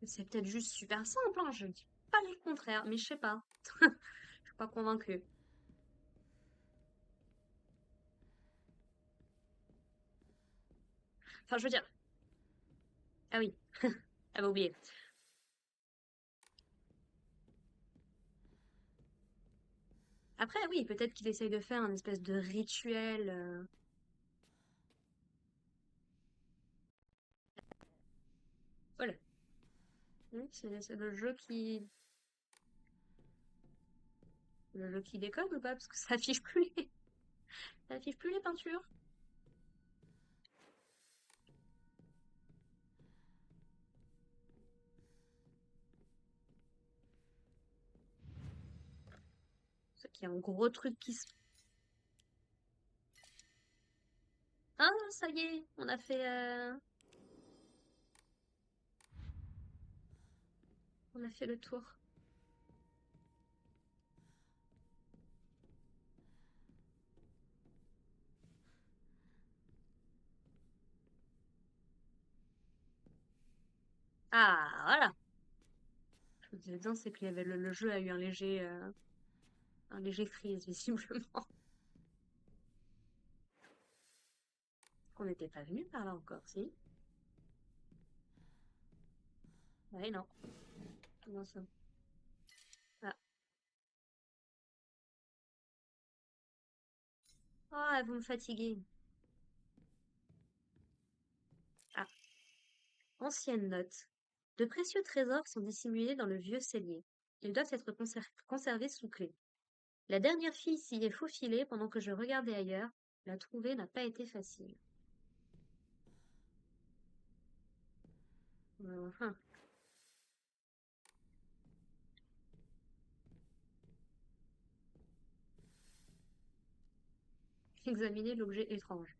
c'est peut-être juste super simple, hein, je dis pas le contraire, mais je sais pas. Je suis pas convaincue. Enfin, je veux dire, ah oui, j'avais oublié. Après, oui, peut-être qu'il essaye de faire un espèce de rituel. Voilà. Oui, c'est le jeu qui déconne ou pas? Parce que ça affiche plus ça affiche plus les peintures. qu'il y a un gros truc qui se... Ah, ça y est, on a fait... On a fait le tour. Ah, voilà. Je me disais bien, c'est que le jeu a eu un léger freeze, visiblement. On n'était pas venu par là encore, si? Ouais, non. Comment ça? Ah. Oh, elles vont me fatiguer. Ah. Ancienne note. De précieux trésors sont dissimulés dans le vieux cellier. Ils doivent être conservés sous clé. La dernière fille s'y est faufilée pendant que je regardais ailleurs. La trouver n'a pas été facile. Enfin, examiner l'objet étrange.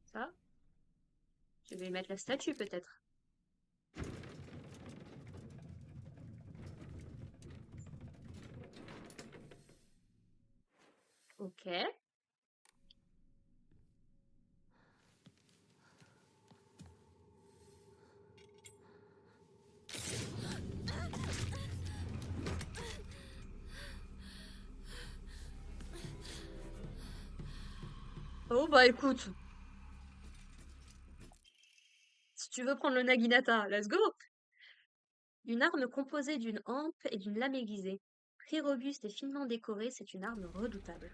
Ça, je vais mettre la statue peut-être. Ok. Oh bah écoute, si tu veux prendre le Naginata, let's go! Une arme composée d'une hampe et d'une lame aiguisée. Très robuste et finement décorée, c'est une arme redoutable.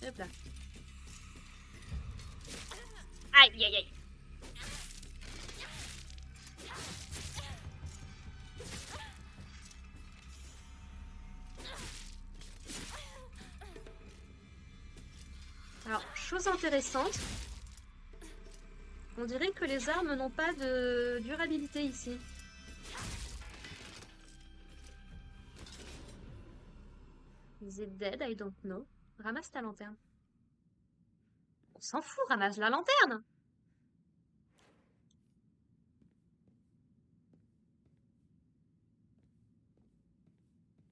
Hop là. Aïe, aïe, aïe. Alors, chose intéressante, on dirait que les armes n'ont pas de durabilité ici. Is it dead? I don't know. Ramasse ta lanterne. On s'en fout, ramasse la lanterne!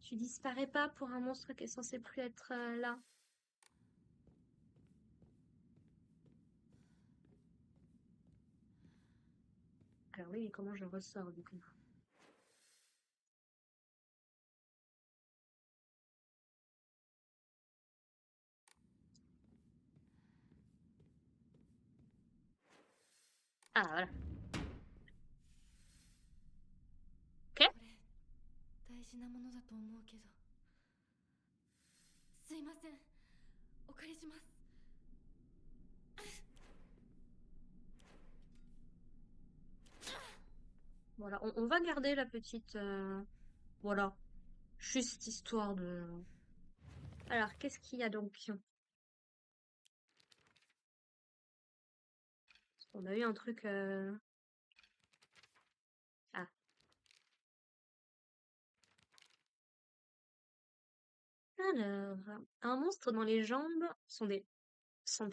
Tu disparais pas pour un monstre qui est censé plus être là. Alors oui, mais comment je ressors du coup? Ah, voilà. こ Ok. れ大事なものだと思うけど。すいません、お借りします。Voilà, on va garder la petite... Voilà. Juste histoire de... Alors, qu'est-ce qu'il y a donc? On a eu un truc... Ah. Alors, un monstre dont les jambes sont des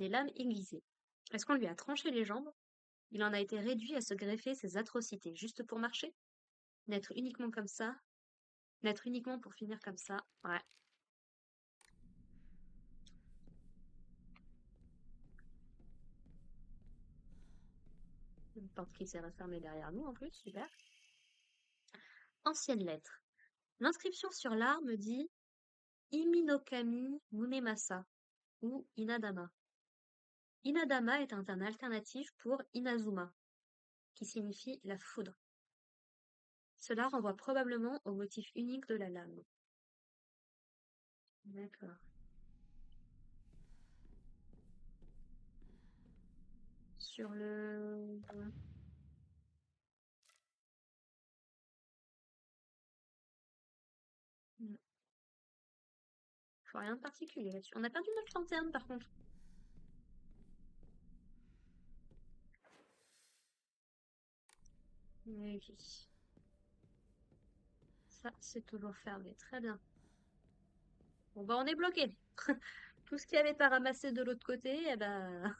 lames aiguisées. Est-ce qu'on lui a tranché les jambes? Il en a été réduit à se greffer ses atrocités, juste pour marcher? Naître uniquement comme ça? Naître uniquement pour finir comme ça? Ouais. Une porte qui s'est refermée derrière nous en plus, super. Ancienne lettre. L'inscription sur l'arme dit Iminokami Munemasa ou Inadama. Inadama est un terme alternatif pour Inazuma, qui signifie la foudre. Cela renvoie probablement au motif unique de la lame. D'accord. Sur le... vois rien de particulier là-dessus. On a perdu notre lanterne par contre. Oui. Ça, c'est toujours fermé. Très bien. Bon, bah, on est bloqué. Tout ce qu'il y avait à ramasser de l'autre côté, eh ben,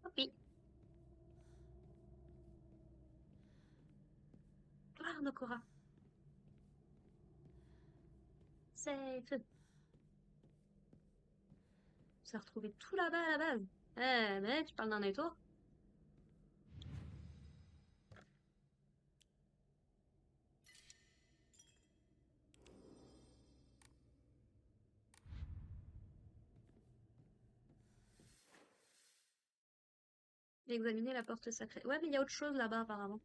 tant pis. Ah, Nokora. Safe. On s'est retrouvé tout là-bas à la base. Eh, mais tu parles d'un étau? Examiner la porte sacrée. Ouais, mais il y a autre chose là-bas apparemment.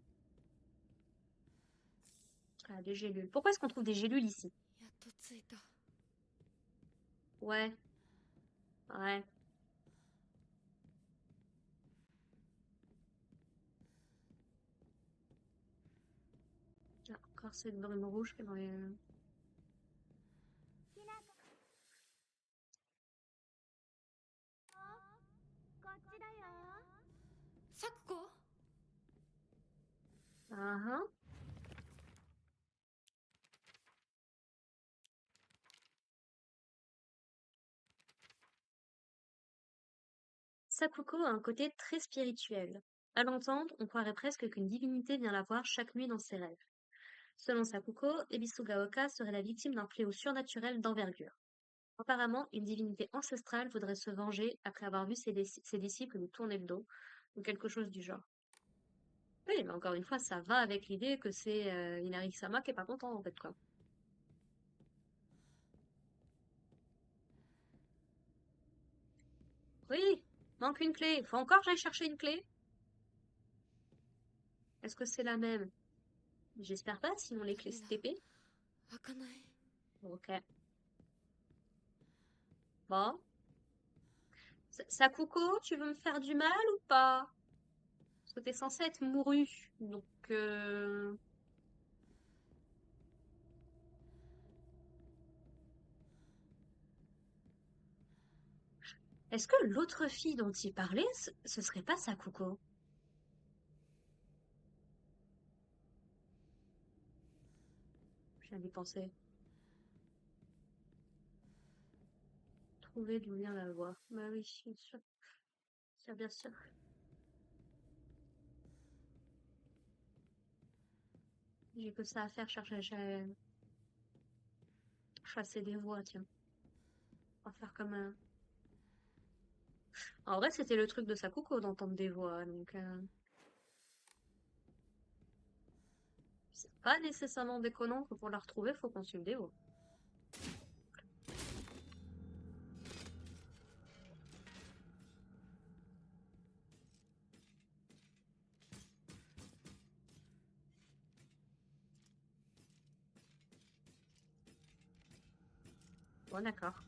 Ah, des gélules. Pourquoi est-ce qu'on trouve des gélules ici? やっと着いた。 Ouais, ouais. Ah, encore cette brume rouge qui est dans les... こっちだよ。サクコ。 Ah, ah. Sakuko a un côté très spirituel. À l'entendre, on croirait presque qu'une divinité vient la voir chaque nuit dans ses rêves. Selon Sakuko, Ebisugaoka serait la victime d'un fléau surnaturel d'envergure. Apparemment, une divinité ancestrale voudrait se venger après avoir vu ses disciples lui tourner le dos, ou quelque chose du genre. Oui, mais encore une fois, ça va avec l'idée que c'est Inari-sama qui est pas content, en fait, quoi. Oui, manque une clé. Faut encore que j'aille chercher une clé? Est-ce que c'est la même? J'espère pas, sinon les clés ダメ se だ。 TP. 開かない。 Ok. Bon. Sakuko, tu veux me faire du mal ou pas? Parce que t'es censé être mouru. Donc, est-ce que l'autre fille dont il parlait, ce serait pas Sakuko? Je viens d'y penser. Trouver d'où vient la voix. Bah oui, bien sûr. Sûr, bien sûr. J'ai que ça à faire, chasser des voix, tiens. On va faire comme un... En vrai, c'était le truc de Sakuko d'entendre des voix, donc... c'est pas nécessairement déconnant que pour la retrouver, faut qu'on suive des voix. Bon, d'accord.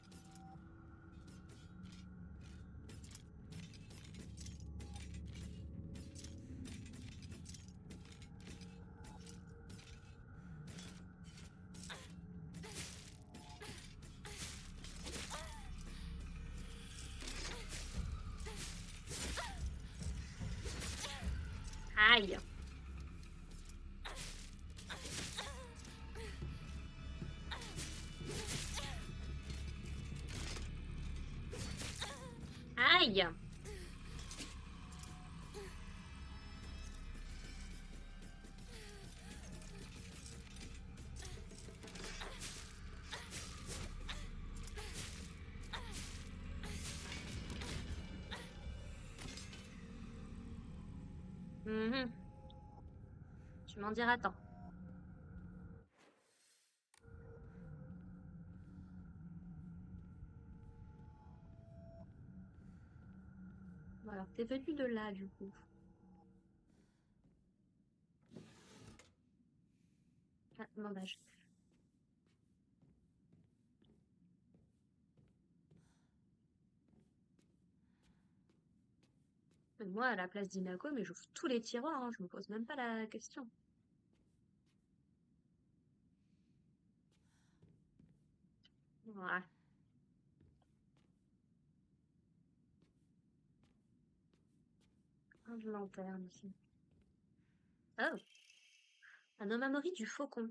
Aïe! Aïe! Mhm. Tu m'en diras tant. Bon, alors, t'es venu de là, du coup. Ah, bandage. Moi, à la place d'Inako, mais j'ouvre tous les tiroirs, hein, je me pose même pas la question. Ouais. de lanterne ici. Oh, un omamori du faucon.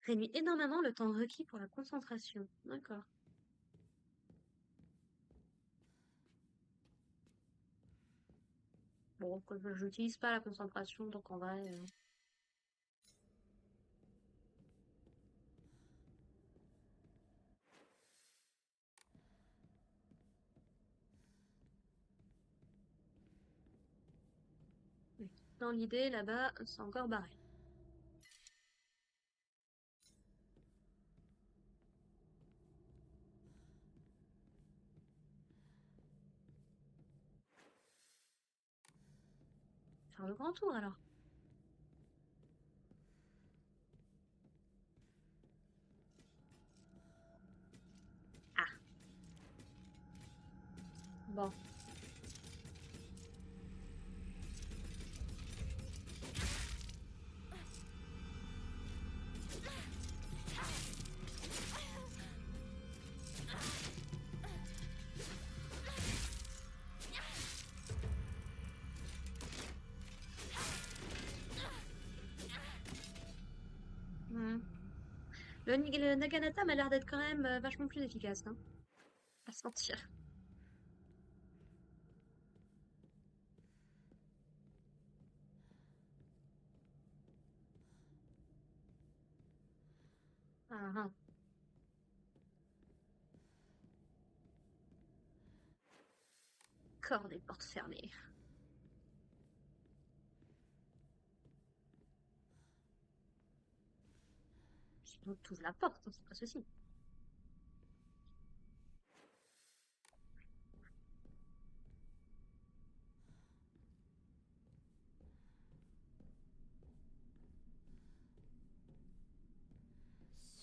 Réduit énormément le temps requis pour la concentration. D'accord. Bon, je n'utilise pas la concentration, donc en vrai... oui. Dans l'idée, là-bas, c'est encore barré. Faire le grand tour alors. Ah, bon. Hmm. Le Naganata m'a l'air d'être quand même vachement plus efficace, hein. Pas se mentir. Ah, ah. Corps des portes fermées. Sinon, tu ouvres la porte, hein, c'est pas ceci.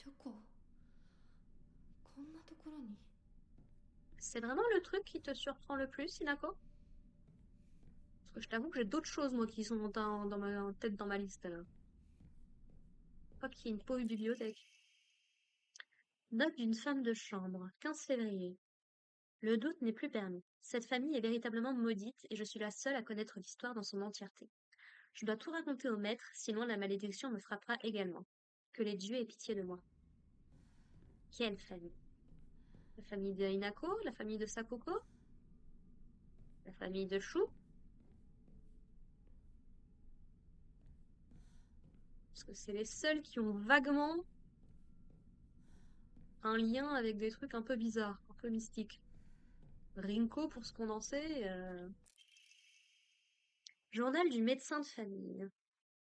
Shoko, こんなところに。 C'est vraiment le truc qui te surprend le plus, Inako? Parce que je t'avoue que j'ai d'autres choses, moi, qui sont dans ma en tête dans ma liste, là. Pas qu'il y ait une pauvre bibliothèque. Note d'une femme de chambre, 15 février. Le doute n'est plus permis. Cette famille est véritablement maudite et je suis la seule à connaître l'histoire dans son entièreté. Je dois tout raconter au maître, sinon la malédiction me frappera également. Que les dieux aient pitié de moi. Quelle famille? La famille de Hinako? La famille de Sakoko? La famille de Shu? Parce que c'est les seuls qui ont vaguement un lien avec des trucs un peu bizarres, un peu mystiques. Rinko, pour ce qu'on en sait. Journal du médecin de famille.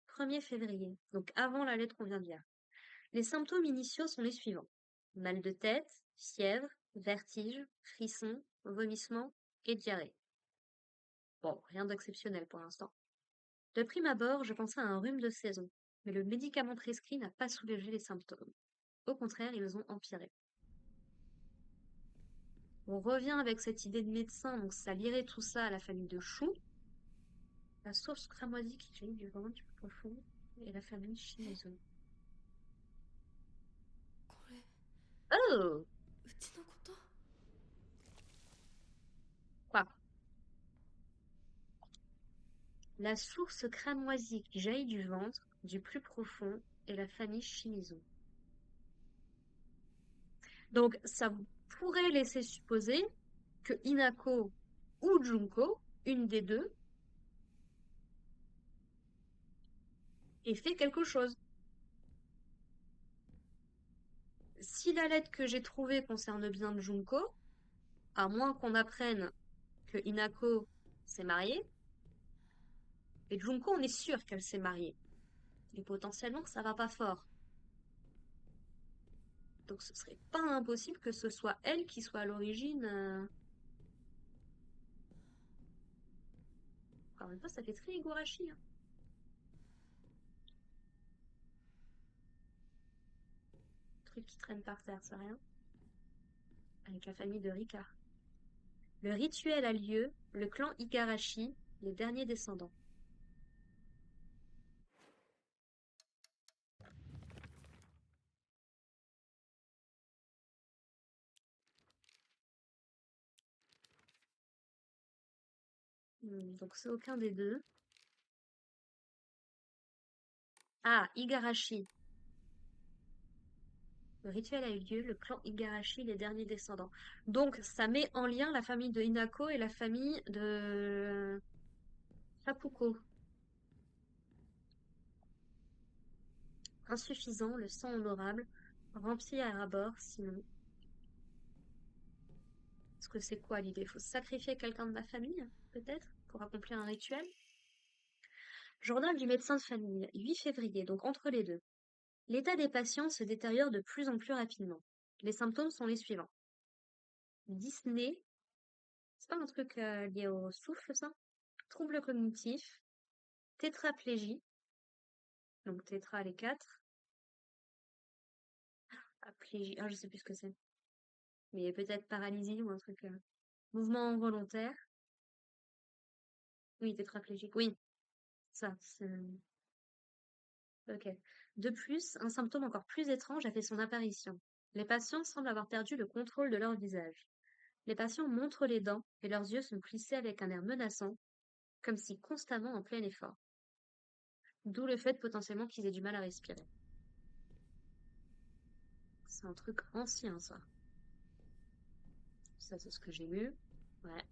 1er février, donc avant la lettre qu'on vient de lire. Les symptômes initiaux sont les suivants. Mal de tête, fièvre, vertige, frissons, vomissements et diarrhée. Bon, rien d'exceptionnel pour l'instant. De prime abord, je pensais à un rhume de saison, mais le médicament prescrit n'a pas soulagé les symptômes. Au contraire, ils ont empiré. On revient avec cette idée de médecin, donc ça lirait tout ça à la famille de Chou, la source cramoisie qui jaillit du ventre du profond, et la famille Shimizu. これ Oh! うちのこと？ Quoi? La source cramoisie qui jaillit du ventre, du plus profond, est la famille Shimizu. Donc, ça pourrait laisser supposer que Hinako ou Junko, une des deux, ait fait quelque chose. Si la lettre que j'ai trouvée concerne bien Junko, à moins qu'on apprenne que Hinako s'est mariée, et Junko, on est sûr qu'elle s'est mariée. Et potentiellement que ça va pas fort. Donc ce serait pas impossible que ce soit elle qui soit à l'origine. En même temps, ça fait très Higurashi, hein. Truc qui traîne par terre, c'est rien. Avec la famille de Rika. Le rituel a lieu, le clan Igarashi, les derniers descendants. Donc c'est aucun des deux. Ah, Igarashi. Le rituel a eu lieu, le clan Igarashi, les derniers descendants. Donc ça met en lien la famille de Hinako et la famille de Sapuko. Insuffisant, le sang honorable, rempli à ras-bord, sinon. Est-ce que c'est quoi l'idée? Faut sacrifier quelqu'un de ma famille, peut-être, pour accomplir un rituel? Journal du médecin de famille, 8 février, donc entre les deux. L'état des patients se détériore de plus en plus rapidement. Les symptômes sont les suivants. Dyspnée, c'est pas un truc lié au souffle, ça? Troubles cognitifs, tétraplégie, donc tétra les 4. Aplégie, ah je sais plus ce que c'est. Mais peut-être paralysie ou un truc. Mouvement involontaire. Oui, tétraplégique, oui, ça, c'est... Ok. De plus, un symptôme encore plus étrange a fait son apparition. Les patients semblent avoir perdu le contrôle de leur visage. Les patients montrent les dents et leurs yeux sont plissés avec un air menaçant, comme si constamment en plein effort. D'où le fait potentiellement qu'ils aient du mal à respirer. C'est un truc ancien, ça. Ça, c'est ce que j'ai lu. Ouais.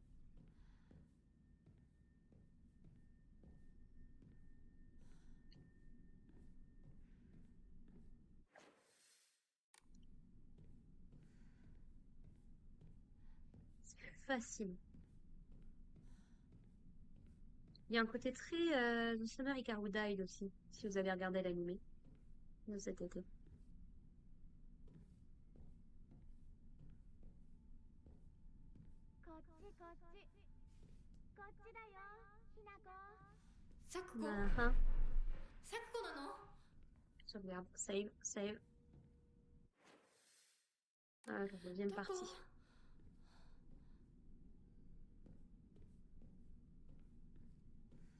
C'est facile. Il y a un côté très Summer Hikaru Died aussi, si vous avez regardé l'animé de cet été. こっちこっちこっちだよひなこ咲子Ah, ah. 咲子なの Sauvegarde, save, save. Ah, la deuxième どこ partie.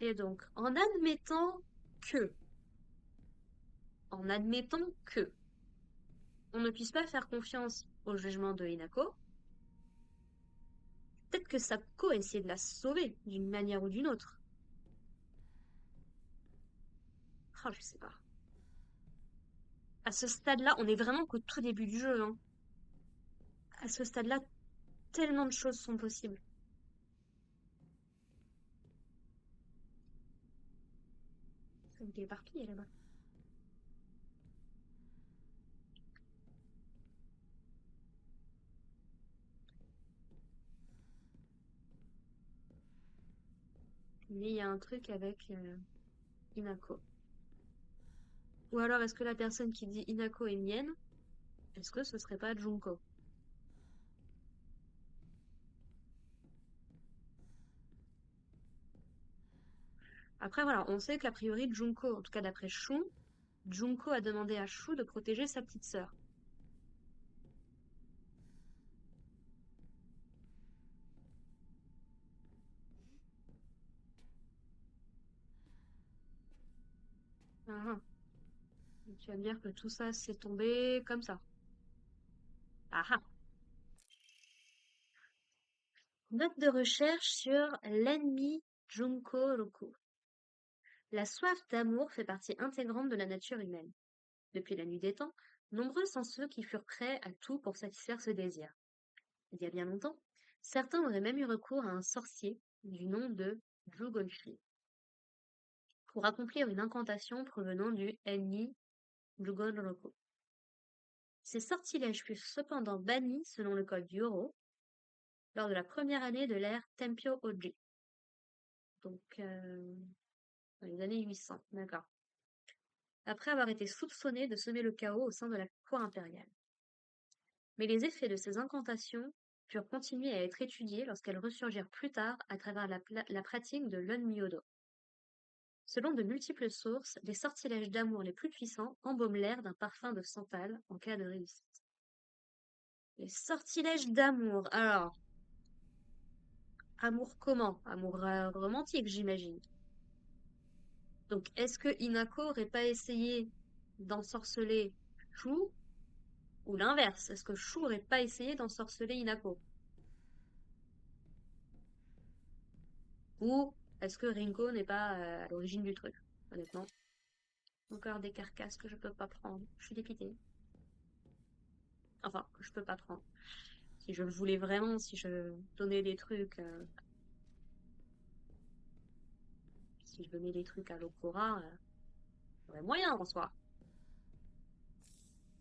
Et donc, en admettant que, on ne puisse pas faire confiance au jugement de Hinako, peut-être que Sako a essayé de la sauver d'une manière ou d'une autre. Ah, je sais pas. À ce stade-là, on est vraiment qu'au tout début du jeu, hein. À ce stade-là, tellement de choses sont possibles. Il est éparpillé là-bas. Mais il y a un truc avec Hinako. Ou alors, est-ce que la personne qui dit Hinako est mienne, est-ce que ce serait pas Junko? Après, voilà, on sait qu'a priori, Junko, en tout cas d'après Shun, Junko a demandé à Shu de protéger sa petite sœur. Ah, ah. Donc, tu vas me dire que tout ça s'est tombé comme ça. Ah ah. Note de recherche sur l'ennemi Junko Roku. La soif d'amour fait partie intégrante de la nature humaine. Depuis la nuit des temps, nombreux sont ceux qui furent prêts à tout pour satisfaire ce désir. Il y a bien longtemps, certains auraient même eu recours à un sorcier du nom de Jugolfi pour accomplir une incantation provenant du Enni Jugon Roku. Ces sortilèges furent cependant bannis selon le code Yoro lors de la première année de l'ère Tempio Oji. Donc, dans les années 800, d'accord. Après avoir été soupçonnés de semer le chaos au sein de la cour impériale. Mais les effets de ces incantations purent continuer à être étudiés lorsqu'elles ressurgirent plus tard à travers la pratique de l'Onmyodo. Selon de multiples sources, les sortilèges d'amour les plus puissants embaument l'air d'un parfum de santal en cas de réussite. Les sortilèges d'amour, alors, amour comment? Amour romantique, j'imagine. Donc, est-ce que Hinako aurait pas essayé d'ensorceler Shu ou l'inverse? Est-ce que Shu aurait pas essayé d'ensorceler Hinako? Ou est-ce que Rinko n'est pas à l'origine du truc, honnêtement. Encore des carcasses que je peux pas prendre. Je suis dépitée. Enfin, que je peux pas prendre. Si je le voulais vraiment, si je donnais des trucs, si je donnais des trucs à l'Okora, il y aurait moyen en soi.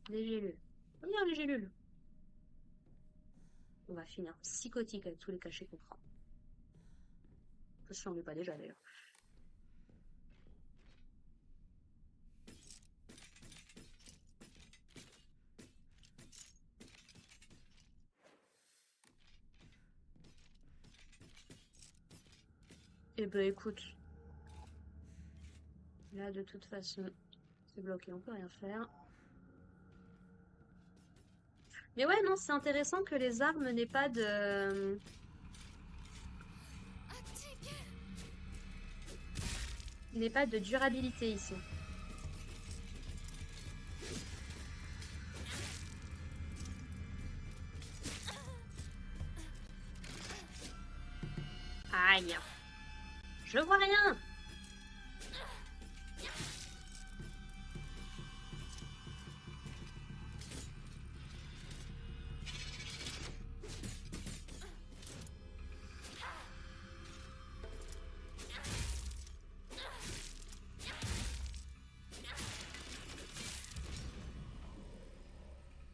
Les gélules. J'aime bien les gélules. On va finir psychotique avec tous les cachets qu'on prend. Je n'en ai pas déjà d'ailleurs. Eh ben écoute, là de toute façon, c'est bloqué, on peut rien faire. Mais ouais, non, c'est intéressant que les armes n'aient pas de... n'aient pas de durabilité ici. Aïe. Je vois rien.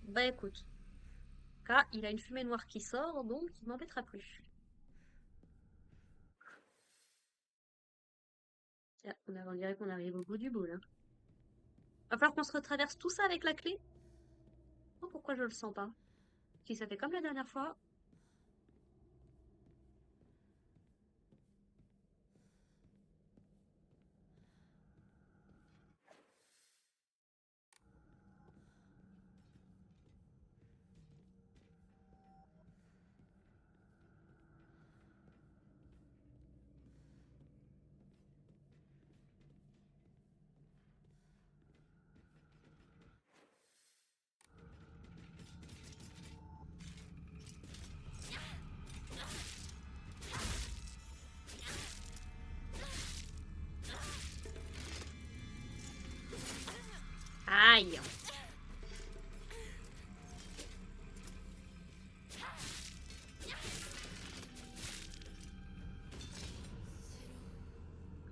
Bah écoute, là, il a une fumée noire qui sort, donc il m'embêtera plus. Ah, on dirait qu'on arrive au bout du bout, là. Va falloir qu'on se retraverse tout ça avec la clé. Oh, pourquoi je le sens pas? Si ça fait comme la dernière fois. Aïe.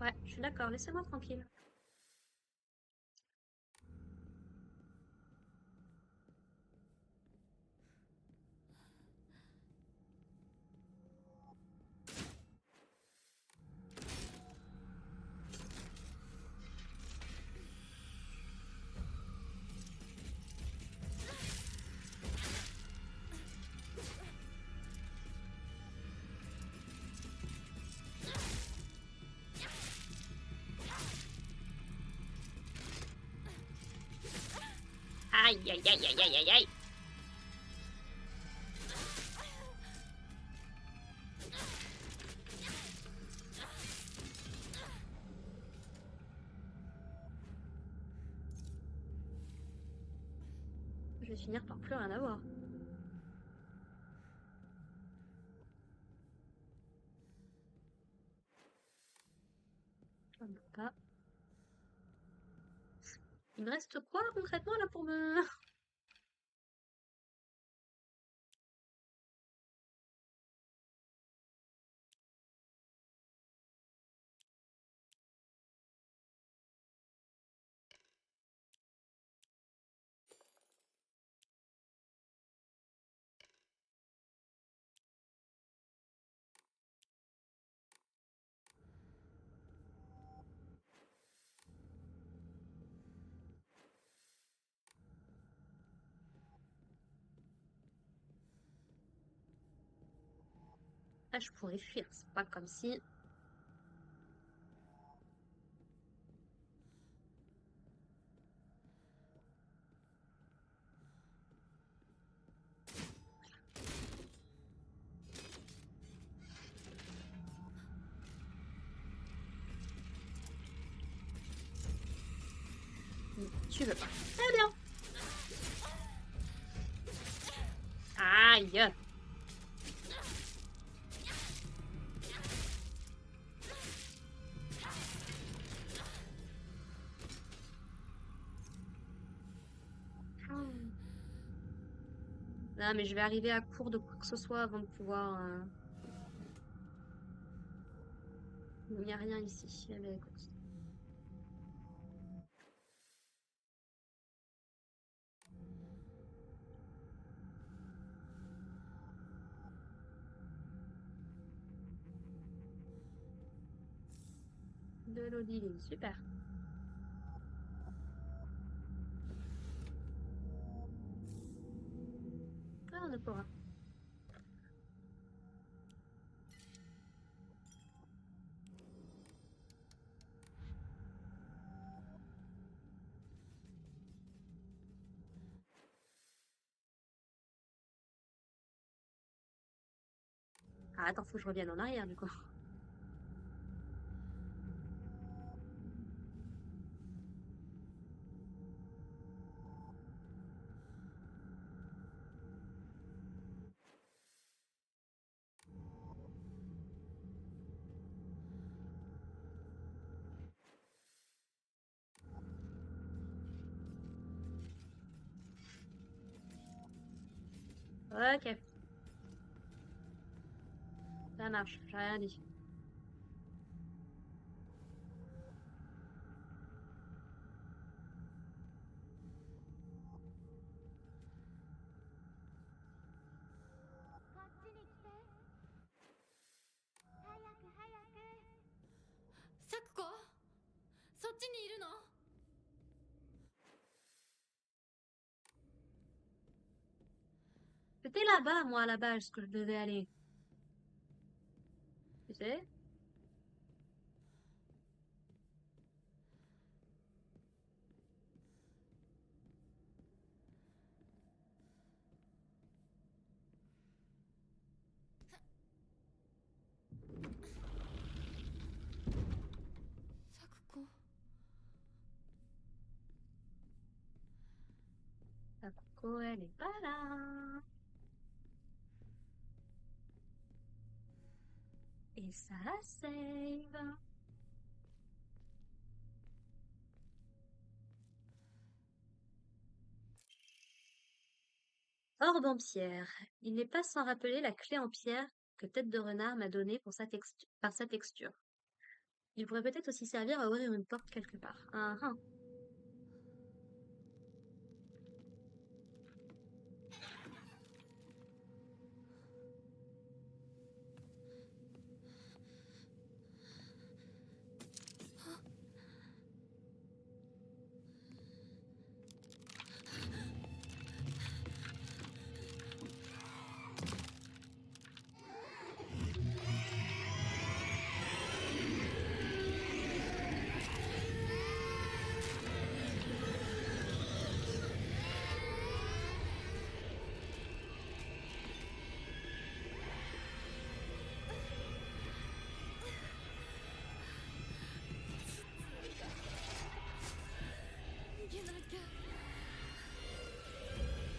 Ouais, je suis d'accord, laissez-moi tranquille. Aïe, aïe, aïe, aïe, aïe, aïe, aïe. Je vais finir par plus rien avoir. Je ne peux pas. Il me reste quoi concrètement là pour me... Ah, je pourrais fuir, c'est pas comme si... Tu veux pas. Très bien. Aïe. Non, mais je vais arriver à court de quoi que ce soit avant de pouvoir... Il n'y a rien ici. Eh bien, écoute. De l'eau divine, super. Ah, on pourra. Ah, attends, faut que je revienne en arrière, du coup. Ok, ça marche, j'ai rien dit. C'était là-bas, moi, à la base, que je devais aller. Tu sais? Sakuko, elle est pas là. Et ça save. Orbe en pierre. Il n'est pas sans rappeler la clé en pierre que Tête de Renard m'a donnée par sa texture. Il pourrait peut-être aussi servir à ouvrir une porte quelque part. Ah, ah.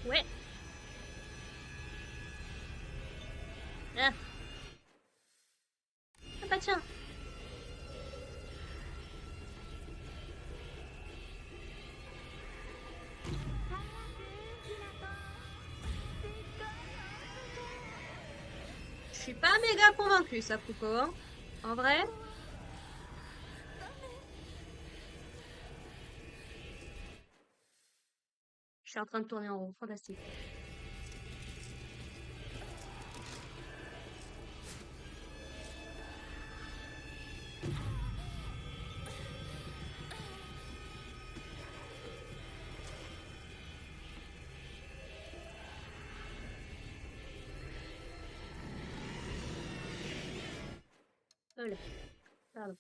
Ouais. Ah. Ah bah tiens. Je suis pas méga convaincue, Sakuko, hein. En vrai. Je suis en train de tourner en rond. Fantastique. Voilà. Pardon.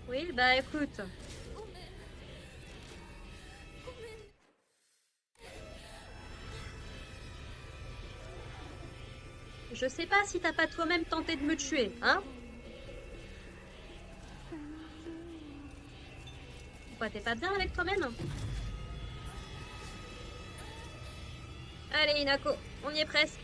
Oui, bah écoute. Je sais pas si t'as pas toi-même tenté de me tuer, hein? Pourquoi t'es pas bien avec toi-même? Allez, Inako, on y est presque.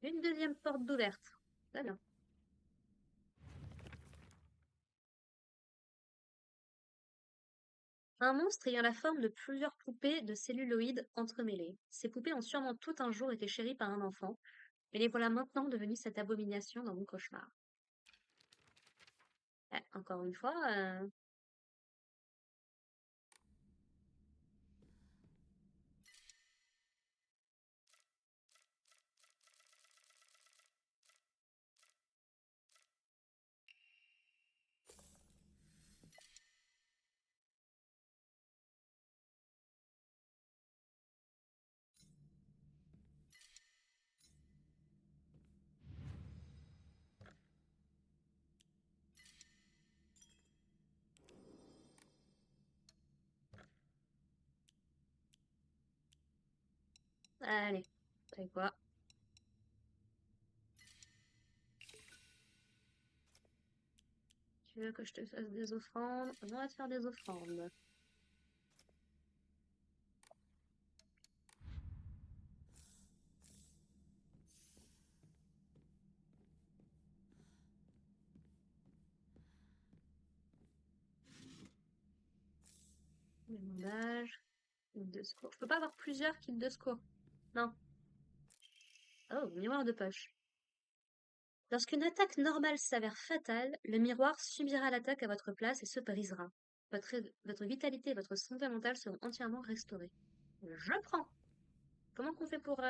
Une deuxième porte d'ouverte. Très bien. Un monstre ayant la forme de plusieurs poupées de celluloïdes entremêlées. Ces poupées ont sûrement tout un jour été chéries par un enfant, mais les voilà maintenant devenues cette abomination dans mon cauchemar. Encore une fois, allez, vous savez quoi? Tu veux que je te fasse des offrandes? On va te faire des offrandes. Des bandages, kit de secours. Je peux pas avoir plusieurs kits de secours. Non. Oh, miroir de poche. Lorsqu'une attaque normale s'avère fatale, le miroir subira l'attaque à votre place et se brisera. Votre vitalité et votre santé mentale seront entièrement restaurées. Je prends. Comment qu'on fait pour...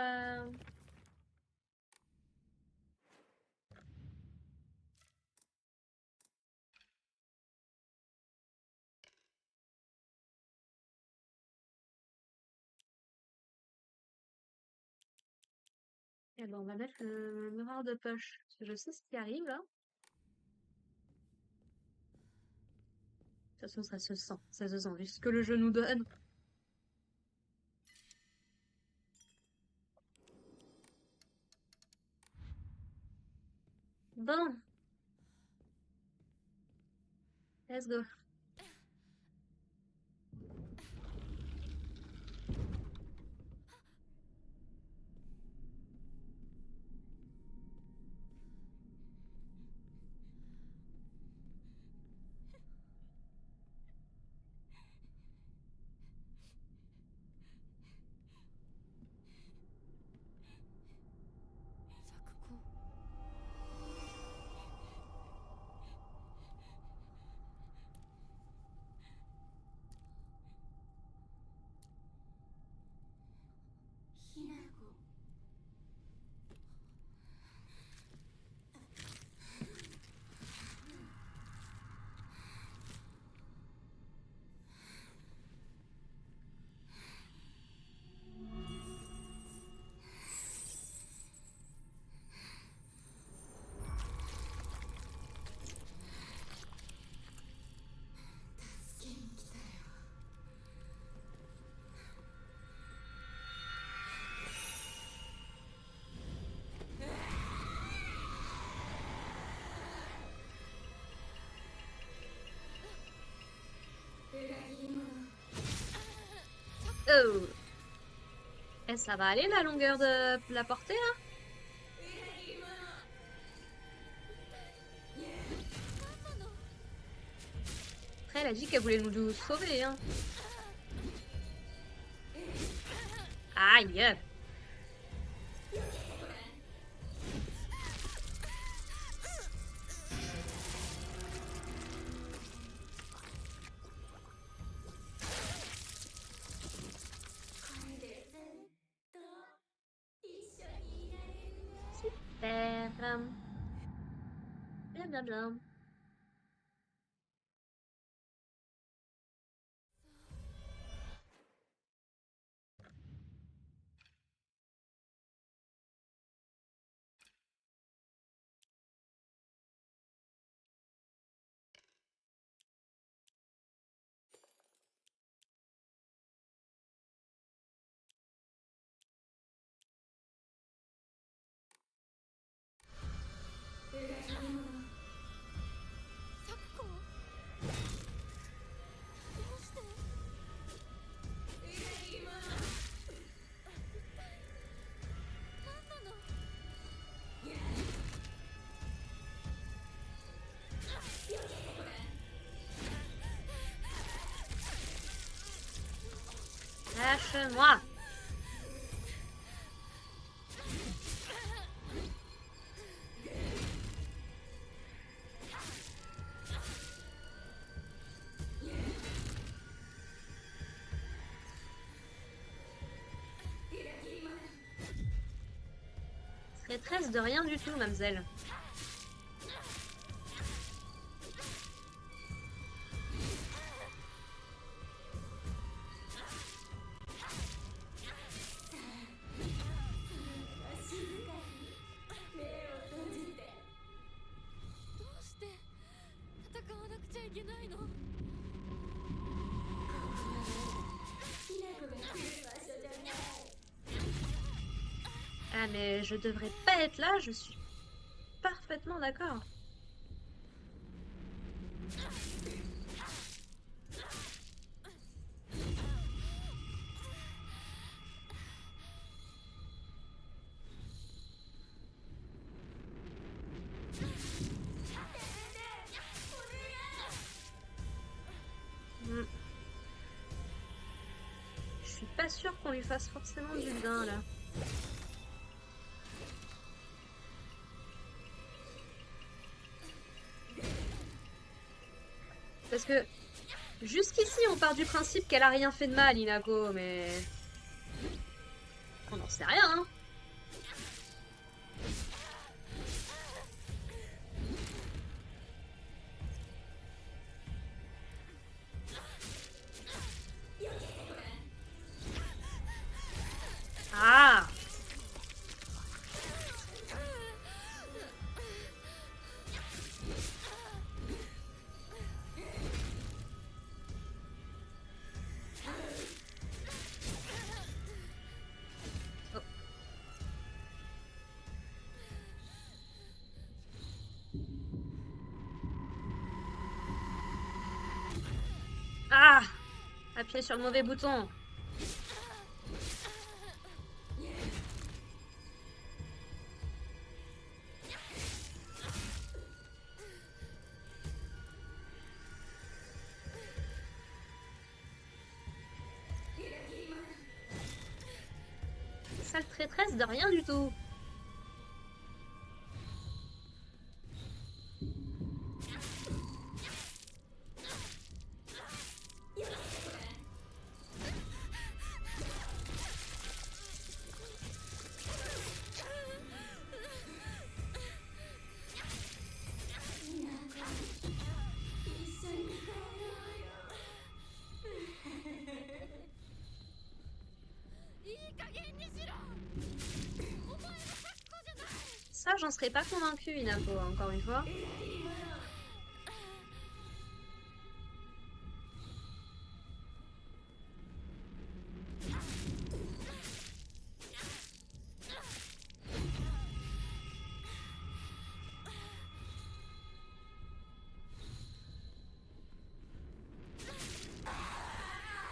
Eh ben, on va mettre le miroir de poche. Parce que je sais ce qui arrive, là. De toute façon, ça se sent. Ça se sent, vu ce que le jeu nous donne. Bon, let's go. Oh! Eh, ça va aller la longueur de la portée, là? Après, elle a dit qu'elle voulait nous sauver, hein. Aïe! Super! Bien, bien, bien. Lâche-moi! Maîtresse de rien du tout, mademoiselle. Ah mais je devrais pas être là, je suis parfaitement d'accord. Hmm. Je suis pas sûre qu'on lui fasse forcément du bien là. Parce que jusqu'ici on part du principe qu'elle a rien fait de mal, Inako, mais on n'en sait rien, hein. Ah! Oh. Ah! Appuyez sur le mauvais bouton. Sale traîtresse de rien du tout. Ça, j'en serais pas convaincue, Inako, encore une fois.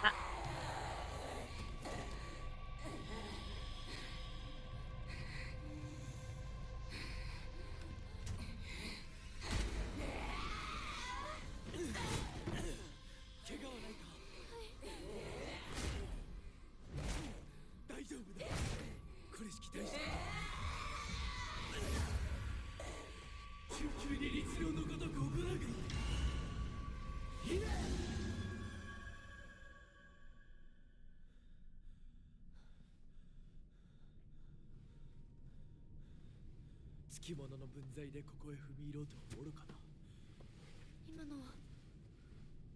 Ah, 怪我はないか。大丈夫だ。これしき大事だ。中級に律令のごとく行うがいい。いいな。つきものの分際でここへ踏み入ろうとは愚かな。今のは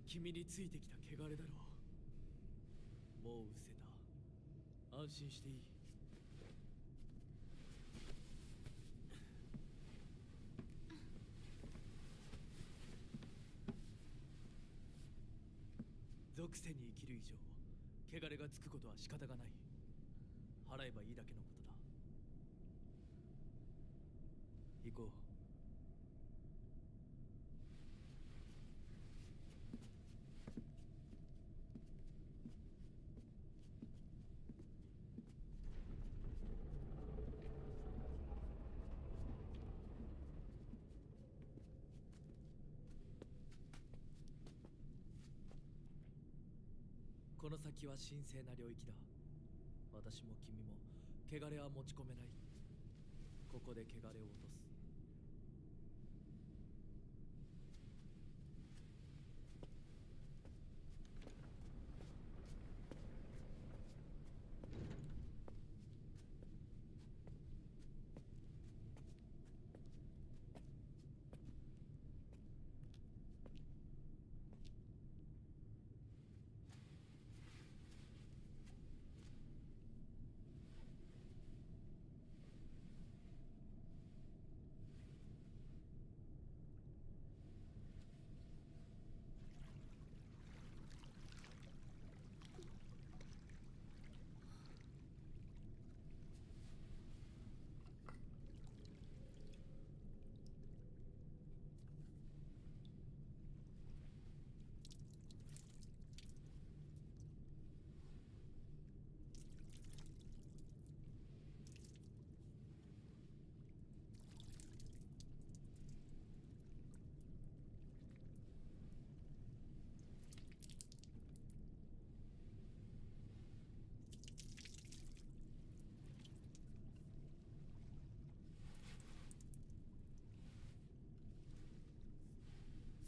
君についてきた汚れだろう。もう失せた。安心していい。属性に生きる以上、汚れがつくことは仕方がない。払えばいいだけのことだ。行こう。この先は神聖な領域だ。私も君も汚れは持ち込めない。ここで汚れを落とす。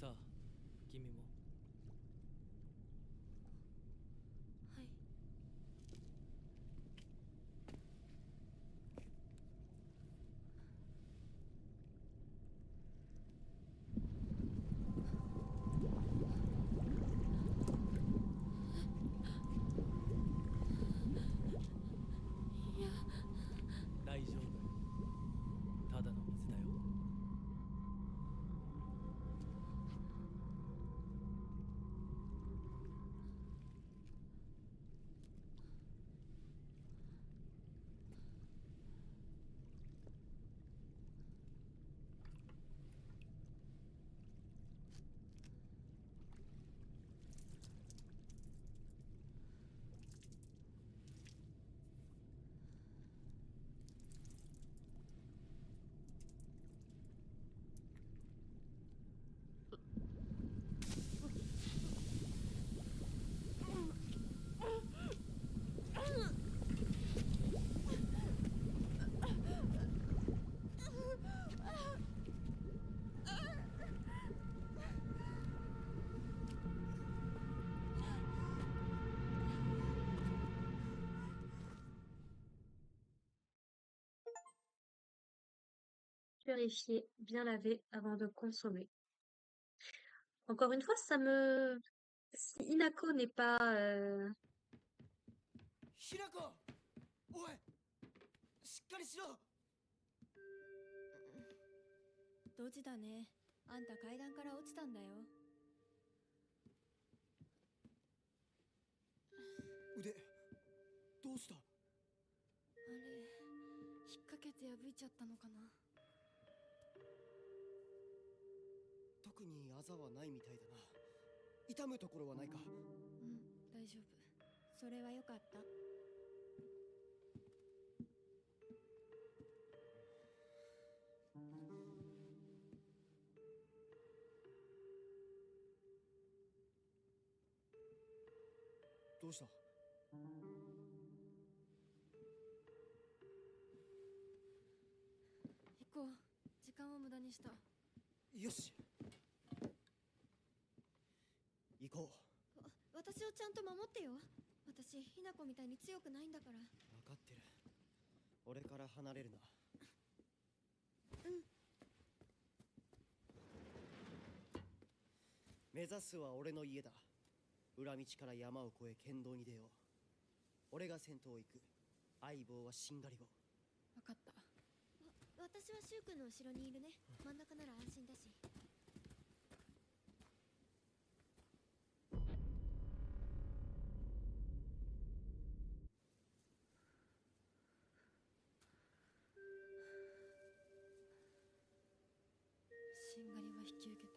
さあ、君も。はい。大丈夫。ただの水だよ。Purifier, bien laver avant de consommer. Encore une fois, ça me... Si Inako n'est pas... ひなこ、おい、しっかりしろ。ドジだね。あんた階段から落ちたんだよ。腕、どうした？あれ、引っ掛けて破いちゃったのかな。特にあざはないみたいだな。痛むところはないか？うん、大丈夫。それはよかった。どうした？行こう。時間を無駄にした。よし、行こう。私をちゃんと守ってよ。私、ひなこみたいに強くないんだから。分かってる。俺から離れるな。うん。目指すは俺の家だ。裏道から山を越え県道に出よう。俺が先頭を行く。相棒はしんがりを。わかった。私はシュウ君の後ろにいるね。真ん中なら安心だし。しんがりは引き受けた。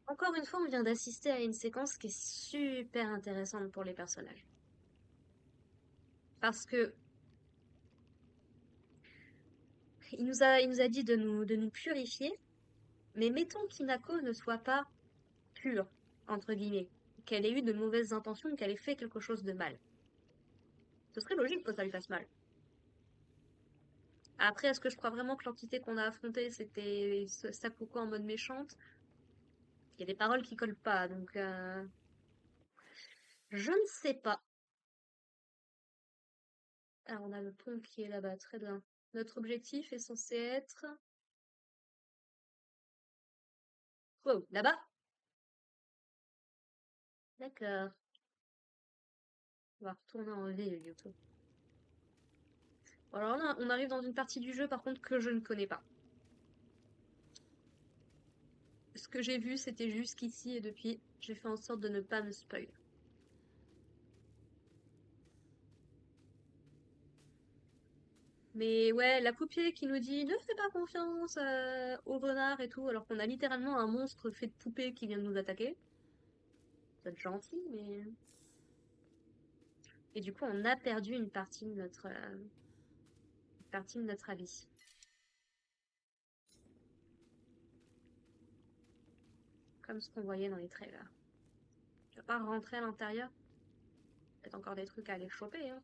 Encore une fois, on vient d'assister à une séquence qui est super intéressante pour les personnages. Parce que il nous a dit de nous purifier, Mais mettons qu'Inako ne soit pas pure, entre guillemets, qu'elle ait eu de mauvaises intentions, qu'elle ait fait quelque chose de mal. Ce serait logique que ça lui fasse mal. Après, est-ce que je crois vraiment que l'entité qu'on a affrontée, c'était Sakuko en mode méchante? Il y a des paroles qui collent pas, donc je ne sais pas. Alors, on a le pont qui est là-bas, très bien. Notre objectif est censé être... Oh, là-bas? D'accord. On va retourner en ville, bientôt. Bon, alors là, on arrive dans une partie du jeu, par contre, que je ne connais pas. Ce que j'ai vu, c'était jusqu'ici, et depuis, j'ai fait en sorte de ne pas me spoil. Mais ouais, la poupée qui nous dit ne fais pas confiance au renard et tout, alors qu'on a littéralement un monstre fait de poupée qui vient de nous attaquer. Ça va être gentil, mais... Et du coup, on a perdu une partie de notre avis. Comme ce qu'on voyait dans les trailers. Je vais pas rentrer à l'intérieur. Peut-être encore des trucs à aller choper, hein.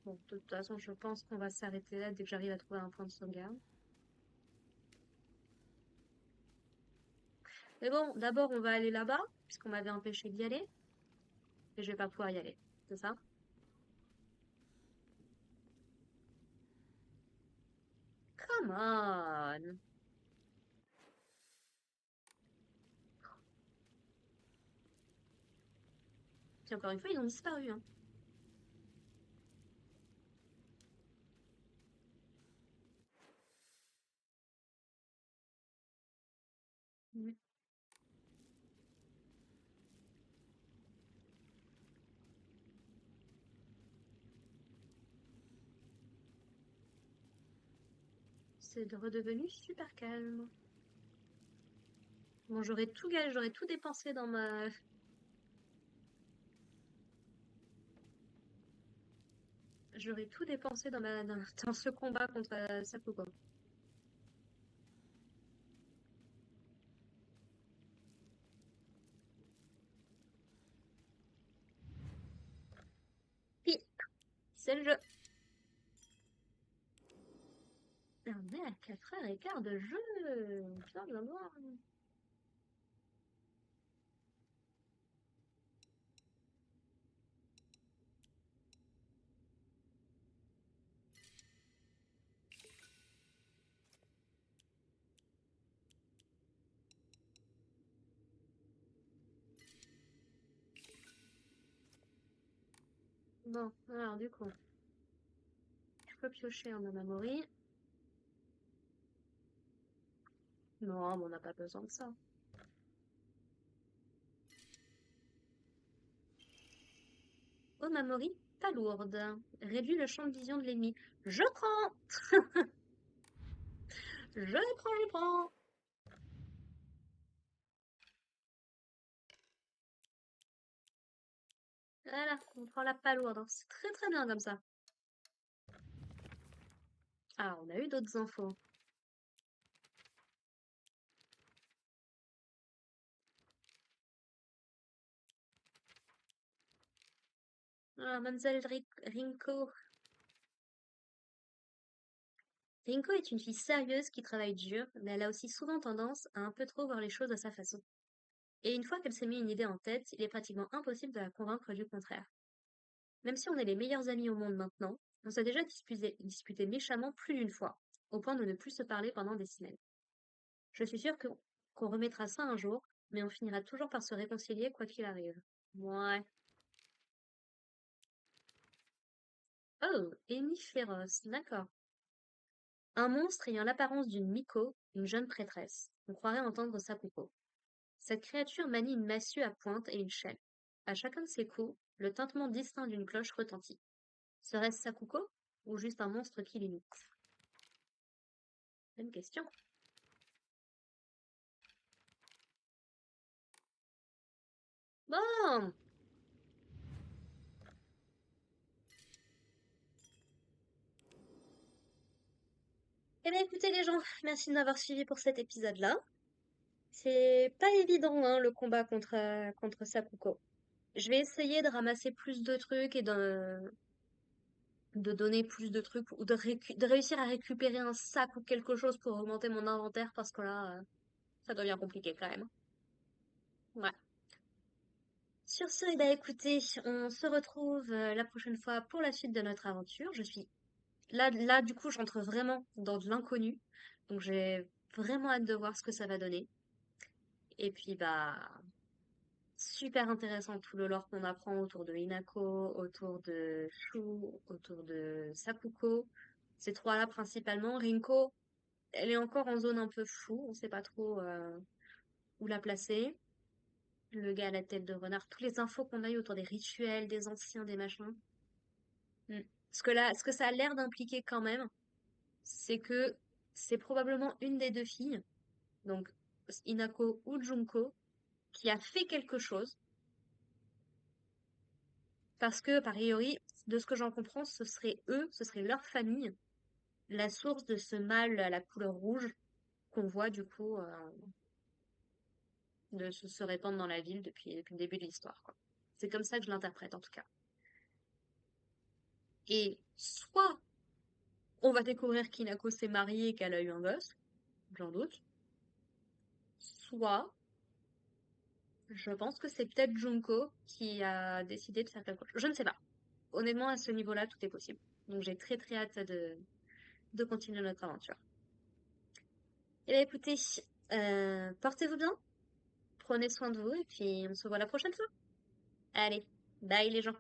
Bon, de toute façon, je pense qu'on va s'arrêter là dès que j'arrive à trouver un point de sauvegarde. Mais bon, d'abord, on va aller là-bas, puisqu'on m'avait empêché d'y aller. Et je vais pas pouvoir y aller. C'est ça? Come on! Puis encore une fois, ils ont disparu, hein. Mm. C'est redevenu super calme. Bon, j'aurais tout dépensé dans ma... J'aurais tout dépensé dans ce combat contre Sakuko. Puis, c'est le jeu. On est à 4h15 de jeu. Bien, bien, bien. Bon, alors du coup, je peux piocher en Amamori. Non, mais on n'a pas besoin de ça. Omamori, pas lourde. Réduit le champ de vision de l'ennemi. Je prends! Je prends! Voilà, on prend la pas lourde, hein. C'est très très bien comme ça. Ah, on a eu d'autres infos. Ah, Mademoiselle Rinko. Rinko est une fille sérieuse qui travaille dur, mais elle a aussi souvent tendance à un peu trop voir les choses à sa façon. Et une fois qu'elle s'est mis une idée en tête, il est pratiquement impossible de la convaincre du contraire. Même si on est les meilleurs amis au monde maintenant, on s'est déjà disputé méchamment plus d'une fois, au point de ne plus se parler pendant des semaines. Je suis sûre qu'on remettra ça un jour, mais on finira toujours par se réconcilier quoi qu'il arrive. Ouais. Oh, Amy féroce, d'accord. Un monstre ayant l'apparence d'une Miko, une jeune prêtresse. On croirait entendre Sakuko. Cette créature manie une massue à pointe et une chaîne. À chacun de ses coups, le tintement distinct d'une cloche retentit. Serait-ce Sakuko ou juste un monstre qui l'imite? Bonne question. Bon, Eh bien écoutez les gens, merci de m'avoir suivi pour cet épisode-là. C'est pas évident hein, le combat contre Sakuko. Je vais essayer de ramasser plus de trucs et de donner plus de trucs ou de réussir à récupérer un sac ou quelque chose pour augmenter mon inventaire parce que là, ça devient compliqué quand même. Ouais. Sur ce, eh ben, écoutez, on se retrouve la prochaine fois pour la suite de notre aventure. Je suis là du coup, j'entre vraiment dans de l'inconnu. Donc j'ai vraiment hâte de voir ce que ça va donner. Et puis bah super intéressant tout le lore qu'on apprend autour de Hinako, autour de Shu, autour de Sakuko. Ces trois-là principalement. Rinko, elle est encore en zone un peu floue, on sait pas trop où la placer. Le gars à la tête de renard, toutes les infos qu'on a eues autour des rituels, des anciens, des machins. Hmm. Ce que ça a l'air d'impliquer quand même, c'est que c'est probablement une des deux filles, donc Hinako ou Junko, qui a fait quelque chose. Parce que, par priori, de ce que j'en comprends, ce serait eux, ce serait leur famille, la source de ce mal à la couleur rouge qu'on voit du coup de se répandre dans la ville depuis le début de l'histoire, quoi. C'est comme ça que je l'interprète en tout cas. Et soit on va découvrir qu'Inako s'est mariée et qu'elle a eu un gosse, j'en doute, soit je pense que c'est peut-être Junko qui a décidé de faire quelque chose. Je ne sais pas. Honnêtement, à ce niveau-là, tout est possible. Donc j'ai très très hâte de continuer notre aventure. Eh bien écoutez, portez-vous bien, prenez soin de vous et puis on se voit la prochaine fois. Allez, bye les gens.